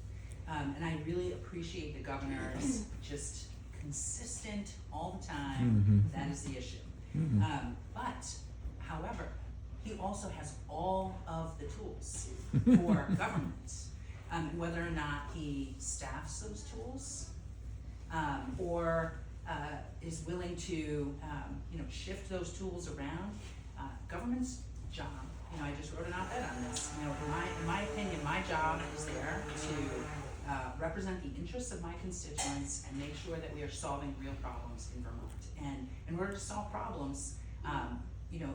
And I really appreciate the governor's just consistent all the time, that is the issue. But, however, he also has all of the tools for government, whether or not he staffs those tools, or is willing to, you know, shift those tools around. Government's job, you know, I just wrote an op-ed on this. You know, in my opinion, my job is there to represent the interests of my constituents and make sure that we are solving real problems in Vermont. And in order to solve problems, you know,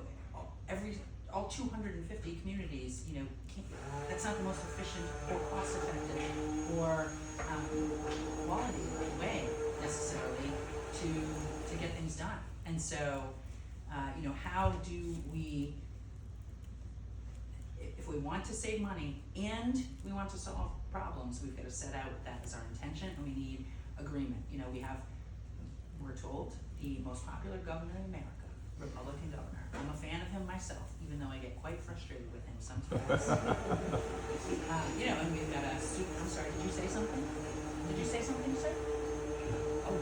all 250 communities, you know, that's not the most efficient or cost-effective or quality way necessarily to get things done. And so You know, how do we, if we want to save money and we want to solve problems, we've got to set out that as our intention, and we need agreement. You know, we're told the most popular governor in America, Republican governor. I'm a fan of him myself, even though I get quite frustrated with him sometimes. You know, and we've got a super, I'm sorry, did you say something? Did you say something, sir? Oh.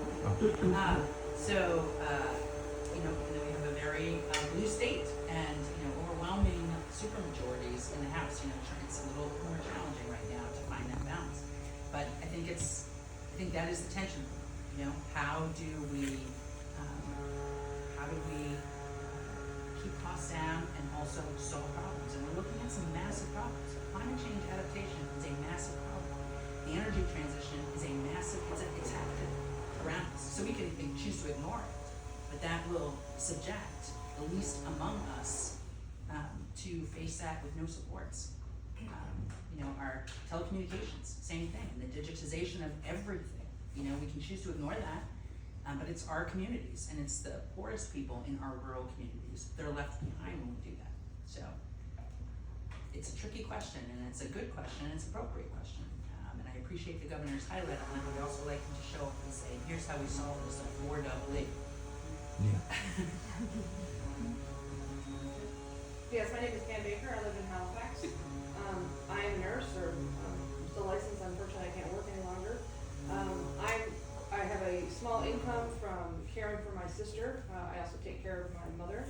You know, and then we have a very blue state and, you know, overwhelming supermajorities in the House. You know, it's a little more challenging right now to find that balance. But I think that is the tension. You know, how do we keep costs down and also solve problems? And we're looking at some massive problems. Climate change adaptation is a massive problem. The energy transition is a massive, it's happening around us. So we can choose to ignore it, but that will subject the least among us to face that with no supports. You know, our telecommunications, same thing, the digitization of everything. You know, we can choose to ignore that, but it's our communities, and it's the poorest people in our rural communities that are left behind when we do that. So it's a tricky question, and it's a good question, and it's an appropriate question. And I appreciate the governor's highlight on it, but we also like him to show up and say, here's how we solve this affordably. Yeah. Yes, my name is Pam Baker, I live in Halifax. I am a nurse, or still licensed, unfortunately I can't work any longer. I have a small income from caring for my sister. I also take care of my mother,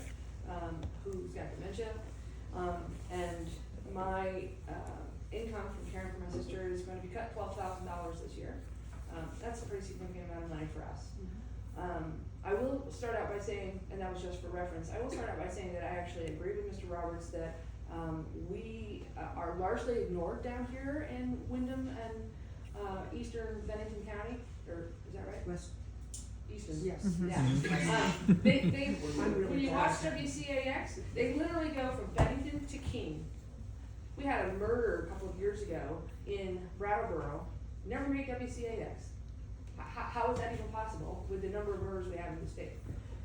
who's got dementia. And my income from caring for my sister is going to be cut $12,000 this year. That's a pretty significant amount of money for us. I will start out by saying, and that was just for reference, I will start out by saying that I actually agree with Mr. Roberts that we are largely ignored down here in Wyndham and eastern Bennington County, or is that right? West, Eastern. yes. Yeah. When you watch WCAX, they literally go from Bennington to Keene. We had a murder a couple of years ago in Brattleboro. Never made WCAX. How is that even possible with the number of murders we have in the state?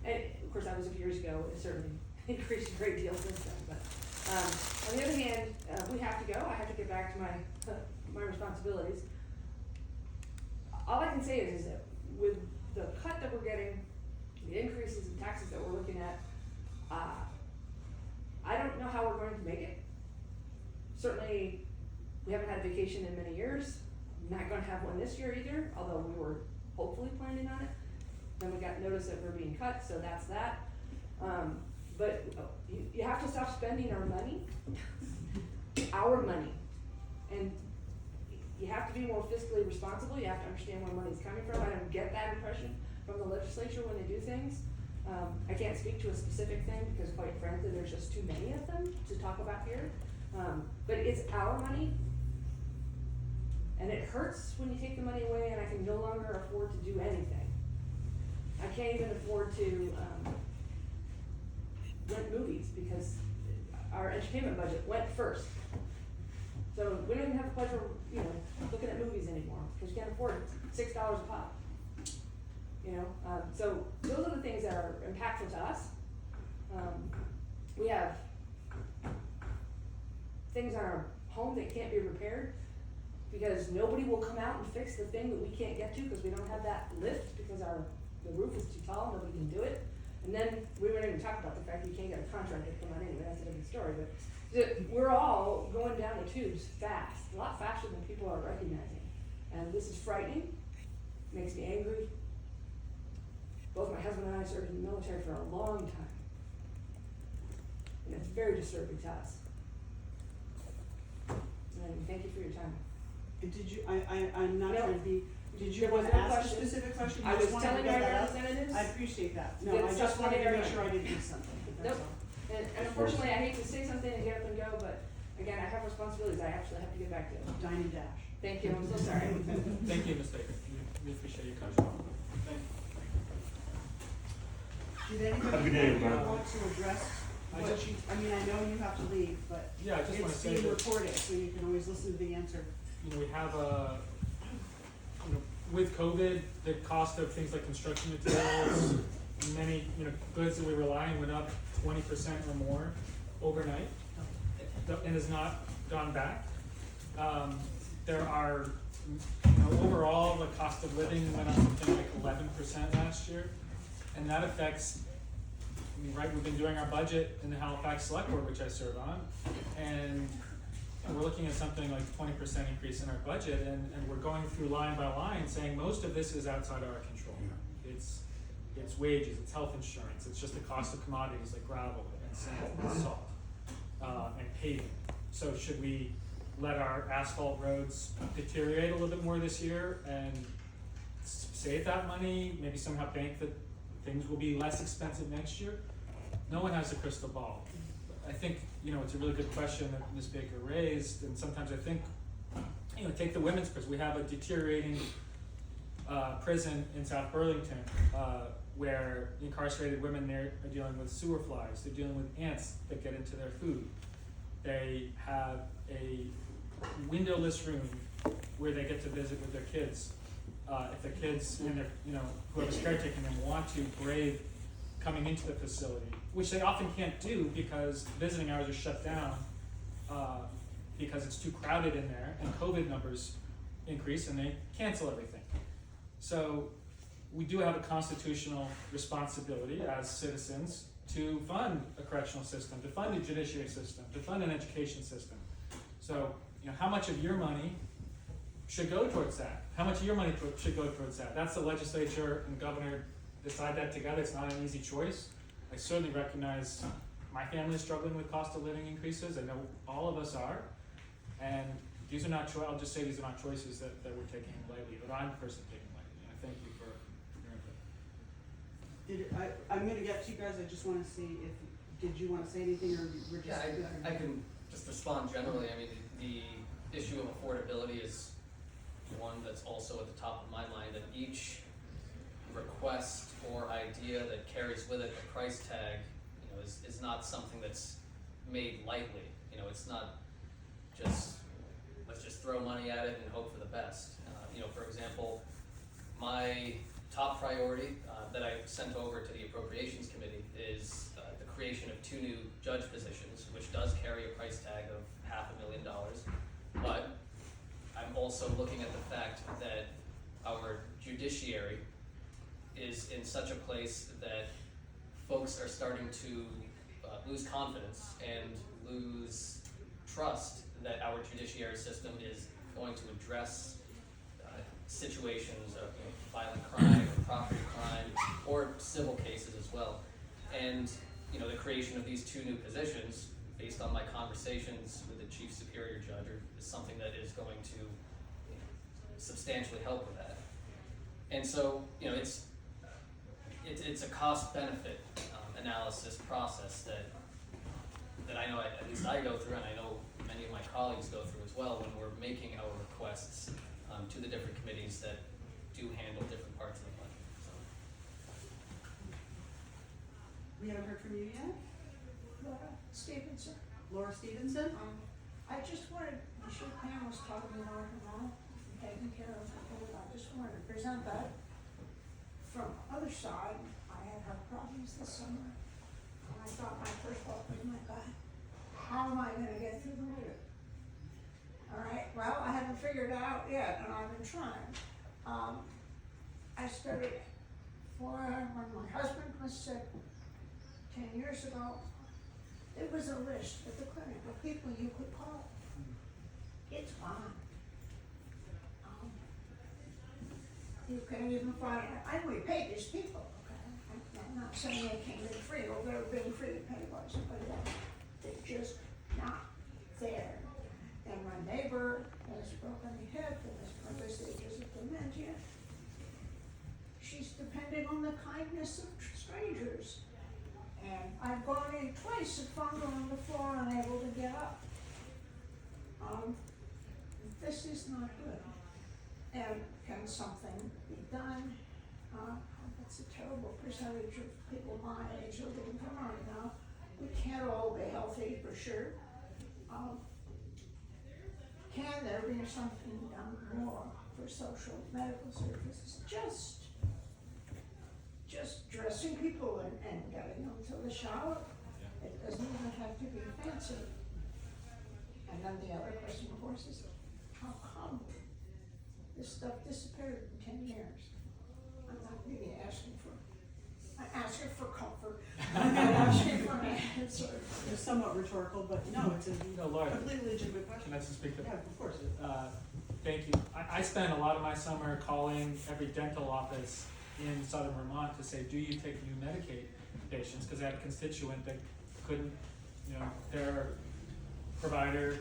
And of course, that was a few years ago. It certainly increased a great deal since then. But on the other hand, we have to go. I have to get back to my responsibilities. All I can say is that with the cut that we're getting, the increases in taxes that we're looking at, I don't know how we're going to make it. Certainly, we haven't had a vacation in many years. Not going to have one this year either, although we were hopefully planning on it. Then we got notice that we're being cut, so that's that. But you have to stop spending our money, and you have to be more fiscally responsible. You have to understand where money's coming from. I don't get that impression from the legislature when they do things. I can't speak to a specific thing because, quite frankly, there's just too many of them to talk about here. But it's our money. And it hurts when you take the money away, and I can no longer afford to do anything. I can't even afford to rent movies because our entertainment budget went first. So we don't even have the pleasure of, looking at movies anymore because you can't afford $6 a pop. So those are the things that are impactful to us. We have things in our home that can't be repaired because nobody will come out and fix the thing that we can't get to because we don't have that lift because the roof is too tall, nobody can do it. And then we wouldn't even talk about the fact that you can't get a contractor to come out anyway, that's a different story. But we're all going down the tubes fast, a lot faster than people are recognizing. And this is frightening, makes me angry. Both my husband and I served in the military for a long time. And it's very disturbing to us. And thank you for your time. Did you, I'm not No. trying to be, did you There was want to no ask a question. specific question? You I was just wanted to telling get our that out? representatives. I appreciate that. Get No, I stuff just wanted to together. make sure I didn't miss something, but that's Nope. all. And unfortunately, I hate to say something and get up and go, but again, I have responsibilities I actually have to get back to. Dine and dash. Thank you, I'm so sorry. Thank you, Ms. Baker. We appreciate your time. Did Have a anybody good day, here everybody. want to address I what just- you, I mean, I know you have to leave, but Yeah, I just wanna it's say being that, recorded, so you can always listen to the answer. we have with COVID, the cost of things like construction materials, many, goods that we rely on went up 20% or more overnight, and has not gone back. There are, overall, the cost of living went up something like 11% last year, and that affects, right, we've been doing our budget in the Halifax Select Board, which I serve on, and we're looking at something like 20% increase in our budget, and we're going through line by line saying most of this is outside our control. It's wages, it's health insurance, it's just the cost of commodities like gravel and sand and salt, and paving. So should we let our asphalt roads deteriorate a little bit more this year and save that money, maybe somehow bank that things will be less expensive next year? No one has a crystal ball. I think, it's a really good question that Ms. Baker raised, and sometimes I think, take the women's prison. We have a deteriorating prison in South Burlington, where incarcerated women there are dealing with sewer flies, they're dealing with ants that get into their food. They have a windowless room where they get to visit with their kids. If the kids and their, whoever's caretaking them want to brave coming into the facility, which they often can't do because visiting hours are shut down because it's too crowded in there, and COVID numbers increase and they cancel everything. So we do have a constitutional responsibility as citizens to fund a correctional system, to fund a judiciary system, to fund an education system. So, how much of your money should go towards that? How much of your money should go towards that? That's the legislature and governor decide that together. It's not an easy choice. I certainly recognize my family is struggling with cost of living increases. I know all of us are. And these are not I'll just say these are not choices that we're taking lightly, but I'm personally taking lightly. And I thank you for your input. I'm gonna get to you guys, I just wanna see did you wanna say anything, or we're just? Yeah, I can just respond generally. I mean, the issue of affordability is one that's also at the top of my mind, and each request or idea that carries with it a price tag, is not something that's made lightly. It's not just, let's just throw money at it and hope for the best. For example, my top priority that I sent over to the Appropriations Committee is the creation of 2 new judge positions, which does carry a price tag of $500,000. But I'm also looking at the fact that our judiciary is in such a place that folks are starting to lose confidence and lose trust that our judiciary system is going to address situations of violent crime or property crime or civil cases as well. And the creation of these 2 new positions, based on my conversations with the Chief Superior Judge, is something that is going to substantially help with that. And so, it's a cost-benefit analysis process that I know at least I go through, and I know many of my colleagues go through as well when we're making our requests to the different committees that do handle different parts of the budget. So. We haven't heard from you yet? Laura Stevenson. Laura Stevenson? I just wanted, I'm sure Pam was talking about her mom, taking care of her, I just wanted to present that. From other side, I had heart problems this summer, and I thought my first thought was, my God, how am I gonna get through the winter? Alright, well, I haven't figured it out yet, and I've been trying. I started when my husband was sick 10 years ago. There was a list at the clinic of people you could call. It's gone. You can't even find it. I know we pay these people, okay? I'm not saying they came in free, or they're being free to pay by somebody else. They're just not there. And my neighbor has broken her hip and is probably stages of dementia. She's depending on the kindness of strangers. And I've gone in twice and found her on the floor unable to get up. This is not good. And can something be done? That's a terrible percentage of people my age are living in Vermont now. We can't all be healthy for sure. Can there be something done more for social medical services? Just dressing people the shower. It doesn't even have to be fancy. And then the other question, of course, is how come this stuff disappeared in 10 years? I'm not really asking for, I'm asking for comfort. I'm not asking for an answer. It's somewhat rhetorical, but no, it's a No, Laura, completely legitimate question. can I just speak to Yeah, of course. Thank you. I spent a lot of my summer calling every dental office in southern Vermont to say, do you take new Medicaid patients? Because I had a constituent that couldn't, their provider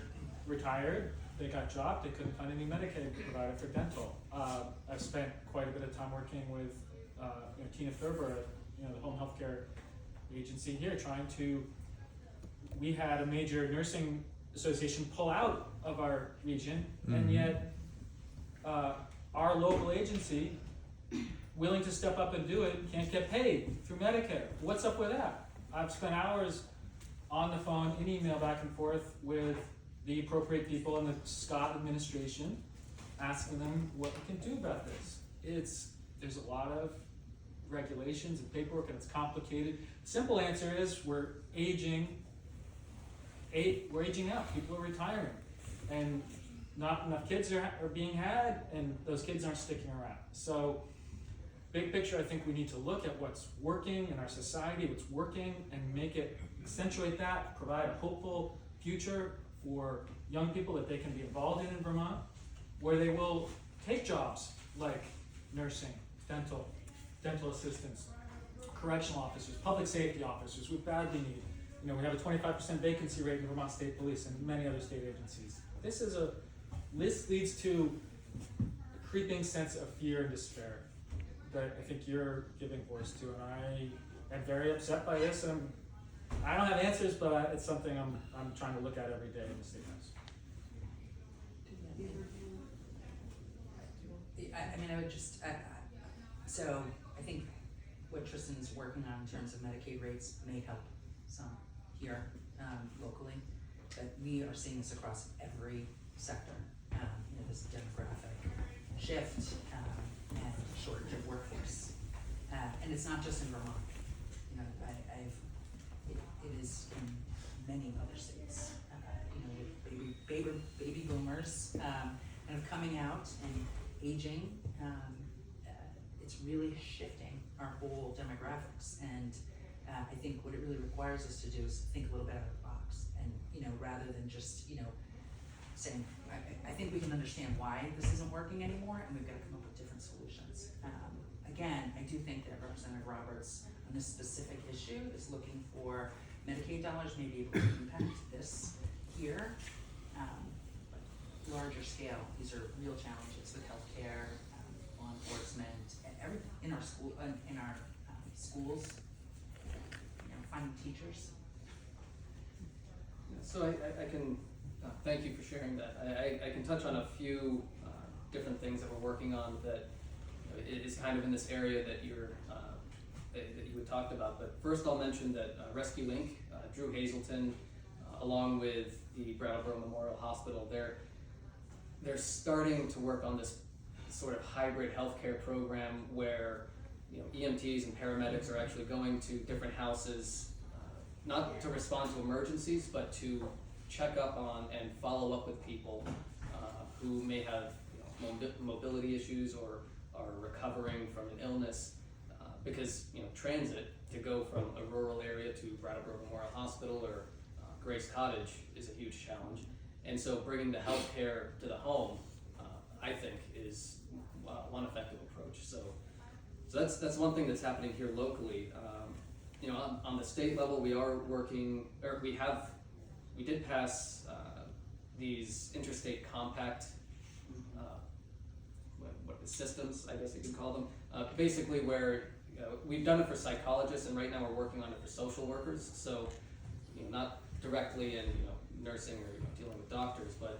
retired, they got dropped, they couldn't find any Medicaid provider for dental. I've spent quite a bit of time working with Tina Thurber, the home healthcare agency here, we had a major nursing association pull out of our region, and yet our local agency, willing to step up and do it, can't get paid through Medicare. What's up with that? I've spent hours on the phone, in email, back and forth with the appropriate people in the Scott administration, asking them what we can do about this. There's a lot of regulations and paperwork, and it's complicated. Simple answer is we're aging out. People are retiring, and not enough kids are being had, and those kids aren't sticking around. So, big picture, I think we need to look at what's working in our society, what's working, and accentuate that, provide a hopeful future for young people that they can be involved in Vermont, where they will take jobs like nursing, dental assistants, correctional officers, public safety officers, we badly need. We have a 25% vacancy rate in Vermont State Police and many other state agencies. This leads to a creeping sense of fear and despair that I think you're giving voice to, and I am very upset by this, and I don't have answers, but it's something I'm trying to look at every day in the state house. I would just, so I think what Tristan's working on in terms of Medicaid rates may help some here locally, but we are seeing this across every sector. This demographic shift and shortage of workforce, and it's not just in Vermont. It is in many other states. With baby boomers kind of coming out and aging, it's really shifting our whole demographics. And I think what it really requires us to do is think a little bit out of the box, and rather than just saying, I think we can understand why this isn't working anymore, and we've got to come up with different solutions. Again, I do think that Representative Roberts on this specific issue is looking for Medicaid dollars may be able to impact this here. But larger scale, these are real challenges with healthcare, law enforcement, and everything in our schools. Finding teachers. So I can thank you for sharing that. I can touch on a few different things that we're working on that is kind of in this area that that you had talked about. But first, I'll mention that Rescue Inc., Drew Hazelton, along with the Brattleboro Memorial Hospital, they're starting to work on this sort of hybrid healthcare program where EMTs and paramedics are actually going to different houses, not to respond to emergencies, but to check up on and follow up with people who may have mobility issues or are recovering from an illness, because transit to go from a rural area to Brattleboro Memorial Hospital or Grace Cottage is a huge challenge. And so bringing the healthcare to the home, I think, is one effective approach. So that's one thing that's happening here locally. On the state level, we are working, or we did pass these interstate compact systems, I guess you could call them. Basically, where we've done it for psychologists, and right now we're working on it for social workers. So, not directly in nursing or dealing with doctors, but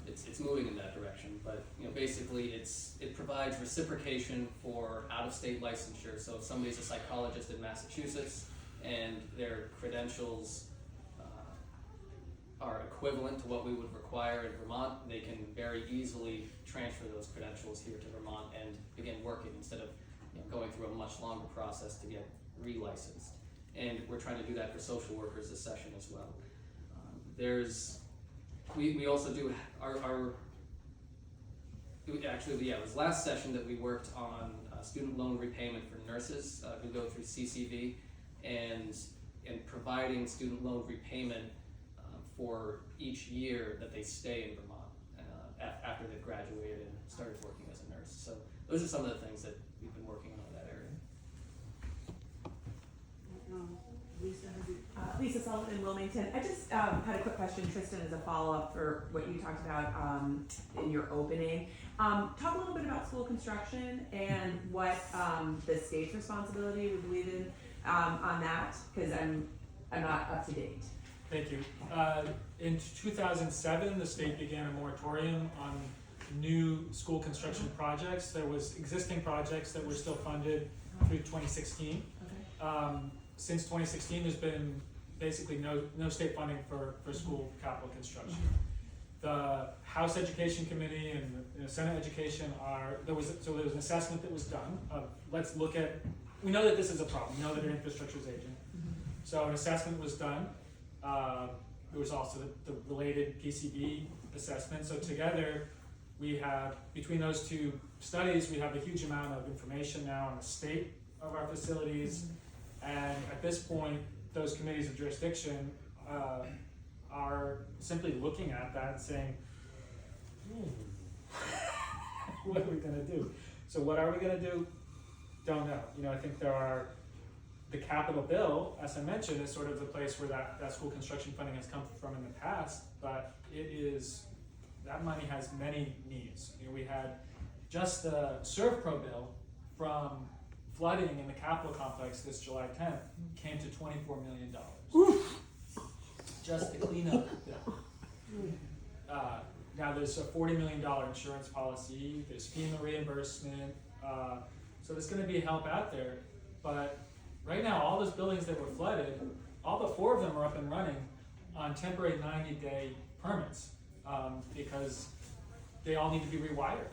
it's moving in that direction. But basically, it provides reciprocation for out-of-state licensure. So if somebody's a psychologist in Massachusetts and their credentials are equivalent to what we would require in Vermont, they can very easily transfer those credentials here to Vermont and begin working instead of going through a much longer process to get relicensed. and we're trying to do that for social workers this session as well. We also do it was last session that we worked on student loan repayment for nurses who go through CCV, and providing student loan repayment for each year that they stay in Vermont after they've graduated and started working as a nurse. So those are some of the things that we've been working on in that area. Lisa, have you? Lisa Sullivan in Wilmington. I just had a quick question, Tristan, as a follow-up for what you talked about in your opening. Talk a little bit about school construction and what the state's responsibility we believe in on that, because I'm not up to date. Thank you. In 2007, the state began a moratorium on new school construction projects. There was existing projects that were still funded through 2016. Okay. Since 2016, there's been basically no state funding for school capital construction. The House Education Committee and the Senate Education there was an assessment that was done of, let's look at, we know that this is a problem, we know that our infrastructure is aging. So an assessment was done. There was also the related PCB assessment. So together we have, between those two studies, we have a huge amount of information now on the state of our facilities. And at this point, those committees of jurisdiction are simply looking at that and saying, what are we gonna do? So what are we gonna do? Don't know. I think the capital bill, as I mentioned, is sort of the place where that school construction funding has come from in the past, but that money has many needs. We had just the ServPro bill from flooding in the Capitol complex this July 10th came to $24 million. Just to clean up the bill. Now there's a $40 million insurance policy, there's FEMA reimbursement, so there's gonna be help out there. But right now, all those buildings that were flooded, all but 4 of them are up and running on temporary 90-day permits, because they all need to be rewired.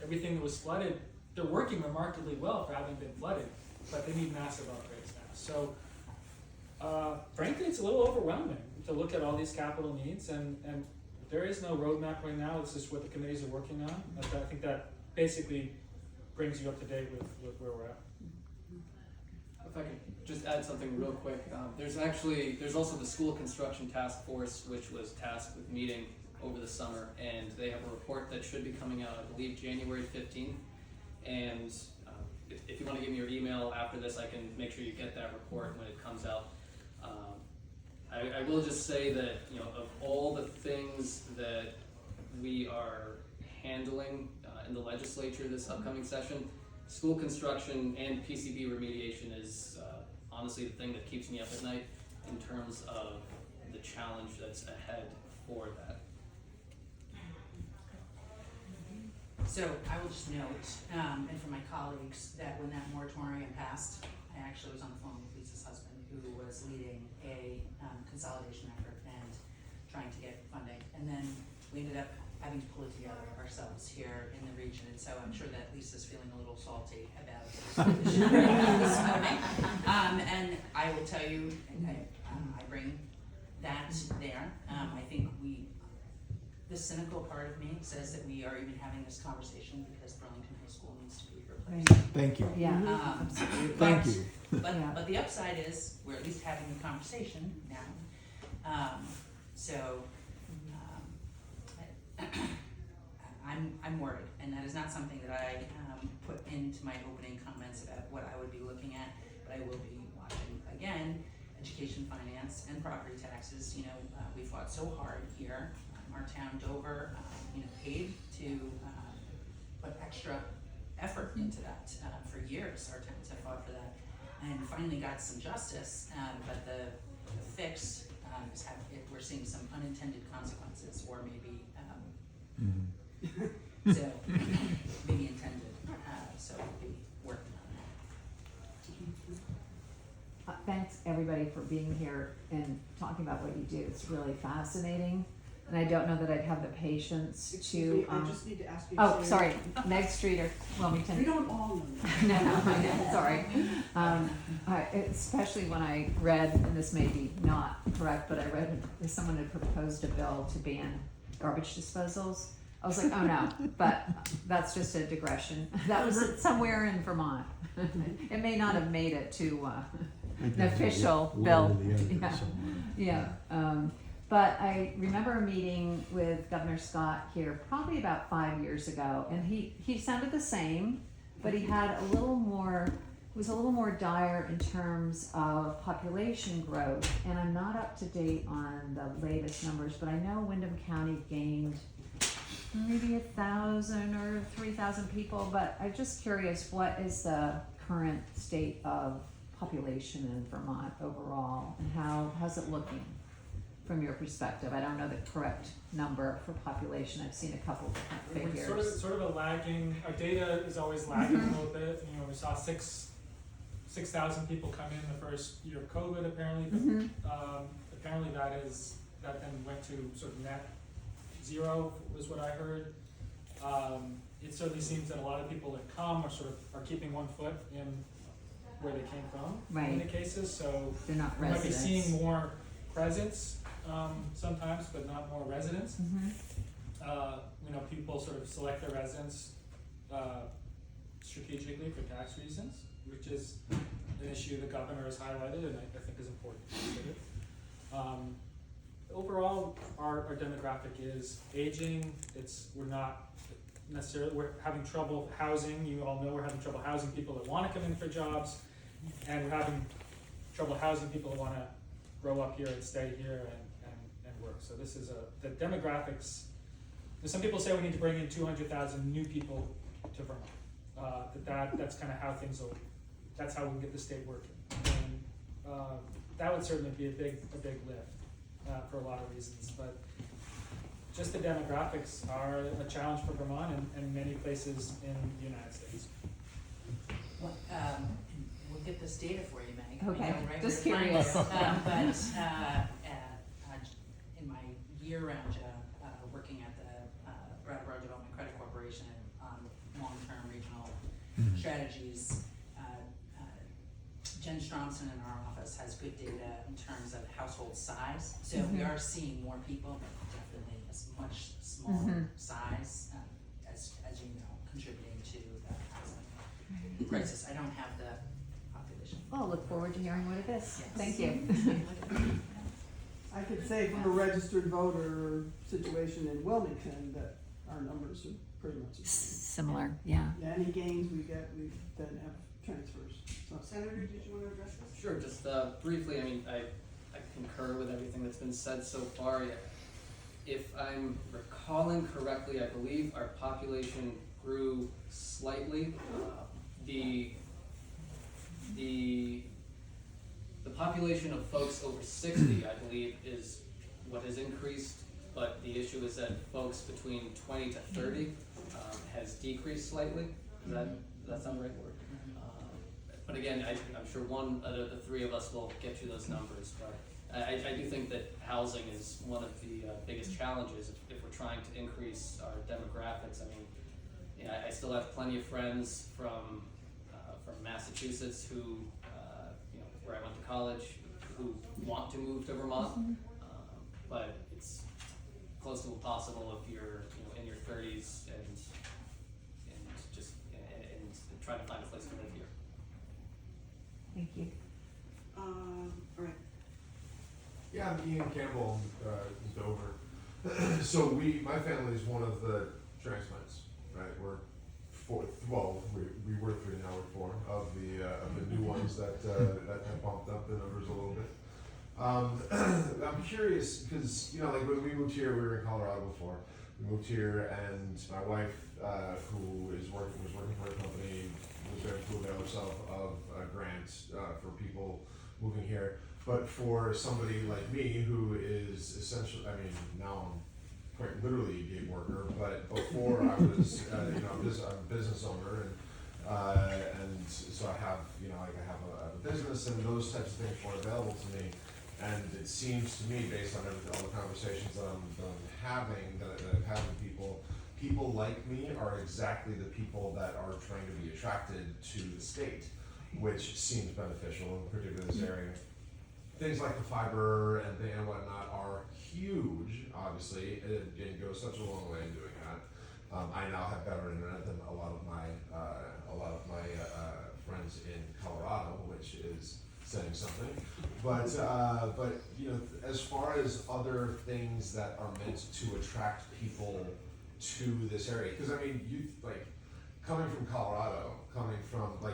Everything that was flooded, they're working remarkably well for having been flooded, but they need massive upgrades now. So, frankly, it's a little overwhelming to look at all these capital needs, and there is no roadmap right now. It's just what the committees are working on. I think that basically brings you up to date with where we're at. If I could just add something real quick, there's also the School Construction Task Force, which was tasked with meeting over the summer, and they have a report that should be coming out, I believe, January 15th. And if you want to give me your email after this, I can make sure you get that report when it comes out. I will just say that, of all the things that we are handling in the legislature this upcoming session, school construction and PCB remediation is honestly the thing that keeps me up at night in terms of the challenge that's ahead for that. So I will just note, and for my colleagues, that when that moratorium passed, I actually was on the phone with Lisa's husband, who was leading a consolidation effort and trying to get funding. And then we ended up having to pull it together ourselves here in the region. And so I'm sure that Lisa's feeling a little salty about this funding. And I will tell you, I bring that there. I think the cynical part of me says that we are even having this conversation because Burlington High School needs to be replaced. Thank you. Yeah. Thank you. But the upside is we're at least having the conversation now. I'm worried, and that is not something that I put into my opening comments about what I would be looking at, but I will be watching again education, finance, and property taxes. We fought so hard here. Our town, Dover, paid to put extra effort into that for years. Our towns have fought for that, and finally got some justice. But the fix we're seeing some unintended consequences, or maybe so maybe intended. So we'll be working on that. Thanks everybody for being here and talking about what you do. It's really fascinating. and I don't know that I'd have the patience Excuse me, to, I just need to ask you to oh, say- sorry, Meg Streeter, Wilmington. We don't all know. No, I know, sorry. Especially when I read, and this may be not correct, but I read that someone had proposed a bill to ban garbage disposals. I was like, oh no, but that's just a digression. That was somewhere in Vermont. It may not have made it to an official bill. Yeah. But I remember a meeting with Governor Scott here probably about 5 years ago, and he sounded the same, but he had it was a little more dire in terms of population growth. And I'm not up to date on the latest numbers, but I know Windham County gained maybe 1,000 or 3,000 people, but I'm just curious, what is the current state of population in Vermont overall, and how's it looking from your perspective? I don't know the correct number for population. I've seen a couple different We're figures. sort of a lagging, our data is always lagging a little bit. You know, we saw 6,000 people come in the first year of COVID apparently, but apparently that then went to sort of net zero was what I heard. It certainly seems that a lot of people that come are keeping one foot in where they came from in many cases, so They're not we might be residents. seeing more presence sometimes, but not more residents. You know, people sort of select their residence strategically for tax reasons, which is an issue the governor has highlighted and I think is important to consider. Overall, our demographic is aging. We're having trouble housing. You all know we're having trouble housing people that want to come in for jobs, and we're having trouble housing people that want to grow up here and stay here and work. So this is the demographics. Some people say we need to bring in 200,000 new people to Vermont. That's kind of how that's how we can get the state working. And that would certainly be a big lift for a lot of reasons. But just the demographics are a challenge for Vermont and many places in the United States. Well, we'll get this data for you, Meg. We Okay, know right just where to find curious. it. But in my year-round job, working at the Brattleboro Development Credit Corporation on long-term regional strategies, Jen Stromson in our office has good data in terms of household size. So we are seeing more people, but definitely a much smaller size, as you know, contributing to the housing crisis. I don't have the population. Well, look forward to hearing what it is. Yes. Thank you. I could say from a registered voter situation in Wilmington that our numbers are pretty much the same. Similar, yeah. Yeah, any gains we get, we then have transfers. So, Senator, did you want to address this? Sure, just briefly, I mean, I concur with everything that's been said so far. If I'm recalling correctly, I believe our population grew slightly. The population of folks over 60, I believe, is what has increased, but the issue is that folks between 20 to 30 has decreased slightly. Does that sound right? But again, I'm sure one out of the three of us will get you those numbers, but I do think that housing is one of the biggest challenges if we're trying to increase our demographics. I mean, you know, I still have plenty of friends from Massachusetts who, you know, where I went to college, who want to move to Vermont, but it's close to impossible if you're, you know, in your 30s and just trying to find a place to live here. Thank you. All right. Yeah, I'm Ian Campbell, in Dover. So my family is one of the transplants, right? We're we were three, now we're four of the new ones that have bumped up the numbers a little bit. I'm curious because, you know, like when we moved here, we were in Colorado before. We moved here, and my wife, who was working for a company, was very able to avail herself of a grant for people moving here. But for somebody like me, who is essentially, I mean, now I'm quite literally a gig worker, but before I was, you know, I'm a business owner, and so I have, you know, like I have a business, and those types of things weren't available to me. And it seems to me, based on all the conversations that I'm having, that I've had with people like me are exactly the people that are trying to be attracted to the state, which seems beneficial, in particular this area. Things like the fiber and whatnot are huge, obviously, and go such a long way in doing that. I now have better internet than a lot of my friends in Colorado, which is saying something. But you know, as far as other things that are meant to attract people to this area, because I mean, you like coming from Colorado,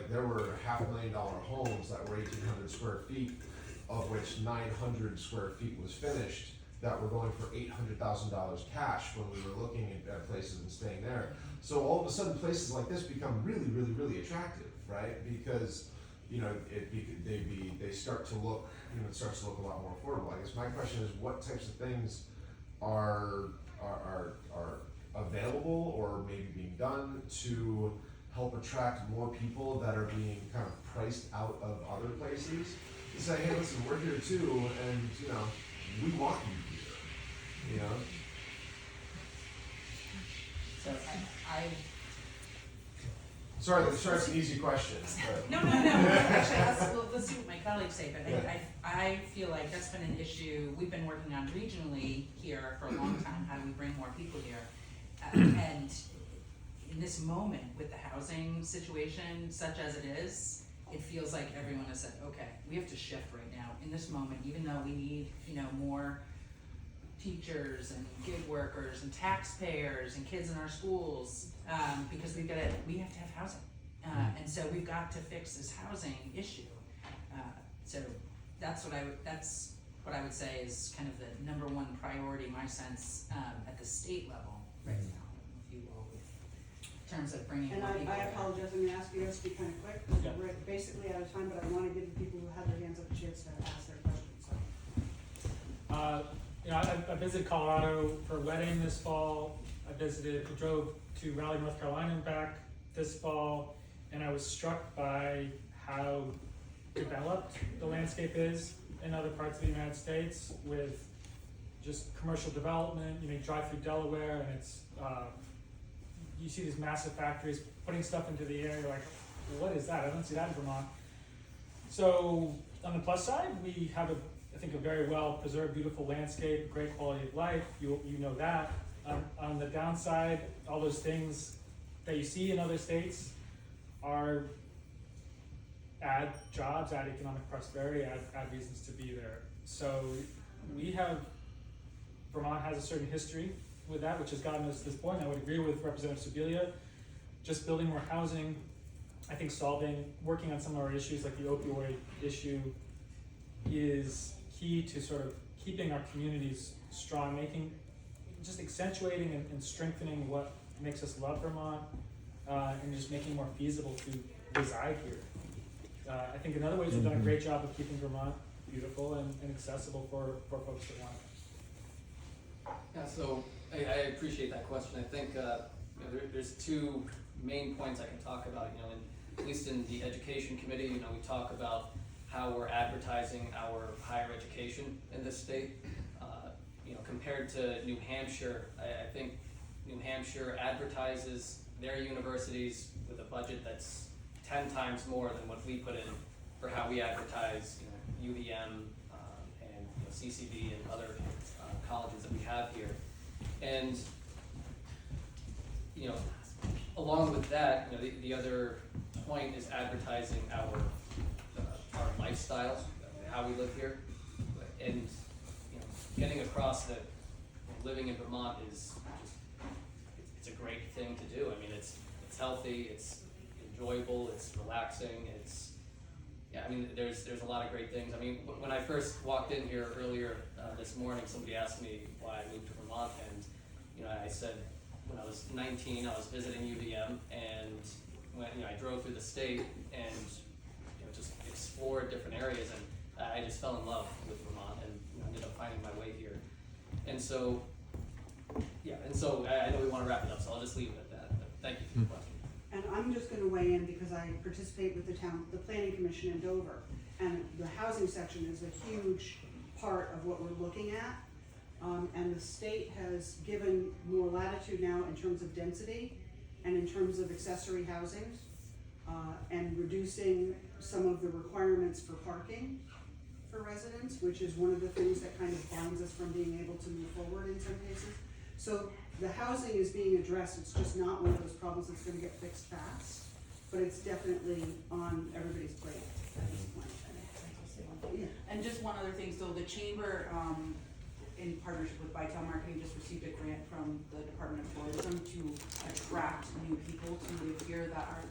there were $500,000 homes that were 1,800 square feet, of which 900 square feet was finished, that were going for $800,000 cash when we were looking at places and staying there. So all of a sudden, places like this become really, really, really attractive, right? Because you know, they start to look, you know, it starts to look a lot more affordable. I guess my question is, what types of things are available or maybe being done to help attract more people that are being kind of priced out of other places? To say, hey, listen, we're here too, and you know, we want you here. You know. So I Sorry, it's an easy question. But. No. Actually, let's see what my colleagues say. But Yeah. I feel like that's been an issue we've been working on regionally here for a long time. How do we bring more people here? And in this moment with the housing situation, such as it is, it feels like everyone has said, okay, we have to shift right now in this moment, even though we need, you know, more teachers and gig workers and taxpayers and kids in our schools, because we have to have housing, and so we've got to fix this housing issue. So that's what I would say is kind of the number one priority, my sense, at the state level right now, if you will, in terms of bringing more people. I apologize, I'm gonna ask you guys to be kind of quick, because we're basically out of time, but I wanna give the people who have their hands up a chance to ask their questions, so. You know, I visited Colorado for a wedding this fall. I drove to Raleigh, North Carolina and back this fall, and I was struck by how developed the landscape is in other parts of the United States with just commercial development. You may drive through Delaware and it's, you see these massive factories putting stuff into the air. You're like, what is that? I don't see that in Vermont. So on the plus side, we have I think a very well preserved, beautiful landscape, great quality of life. You know that. On the downside, all those things that you see in other states are add jobs, add economic prosperity, add reasons to be there. So Vermont has a certain history with that, which has gotten us to this point. I would agree with Representative Sibilia. Just building more housing, I think working on some of our issues like the opioid issue is key to sort of keeping our communities strong, just accentuating and strengthening what makes us love Vermont, and just making it more feasible to reside here. I think in other ways we've done a great job of keeping Vermont beautiful and accessible for folks that want it. Yeah, so I appreciate that question. I think you know, there's two main points I can talk about. You know, at least in the education committee, you know, we talk about how we're advertising our higher education in this state. You know, compared to New Hampshire, I think New Hampshire advertises their universities with a budget that's 10 times more than what we put in for how we advertise, you know, UVM and you know, CCB and other colleges that we have here. And you know, along with that, you know, the other point is advertising our lifestyle, how we live here, and you know, getting across that living in Vermont is just it's a great thing to do. I mean, it's healthy, it's enjoyable, it's relaxing, I mean, there's a lot of great things. I mean, when I first walked in here earlier this morning, somebody asked me why I moved to Vermont, and you know, I said when I was 19, I was visiting UVM, and when you know, I drove through the state and you know, just explored different areas, and I just fell in love with Vermont, and you know, ended up finding my way here. And so, yeah, I know we want to wrap it up, so I'll just leave it at that. But thank you for the question. And I'm just gonna weigh in because I participate with the planning commission in Dover. And the housing section is a huge part of what we're looking at. And the state has given more latitude now in terms of density and in terms of accessory housing, and reducing some of the requirements for parking for residents, which is one of the things that kind of binds us from being able to move forward in some cases. So the housing is being addressed, it's just not one of those problems that's gonna get fixed fast, but it's definitely on everybody's plate at this point. Yeah. And just one other thing, so the chamber, in partnership with Bytown Marketing, just received a grant from the Department of Tourism to attract new people to live here that are,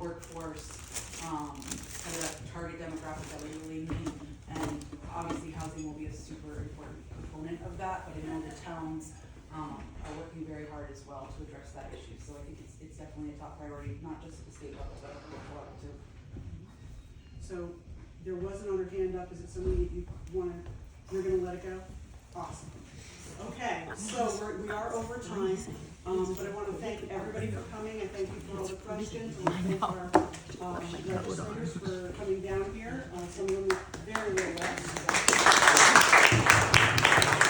workforce, kind of that target demographic that we really need. And obviously housing will be a super important component of that, but I know the towns, are working very hard as well to address that issue. So I think it's definitely a top priority, not just at the state level, but at the local level too. So there was another hand up, is it something you're gonna let it go? Awesome. Okay, so we are over time, but I wanna thank everybody for coming, and thank you for all the questions, and thank our legislators for coming down here, some of them very well.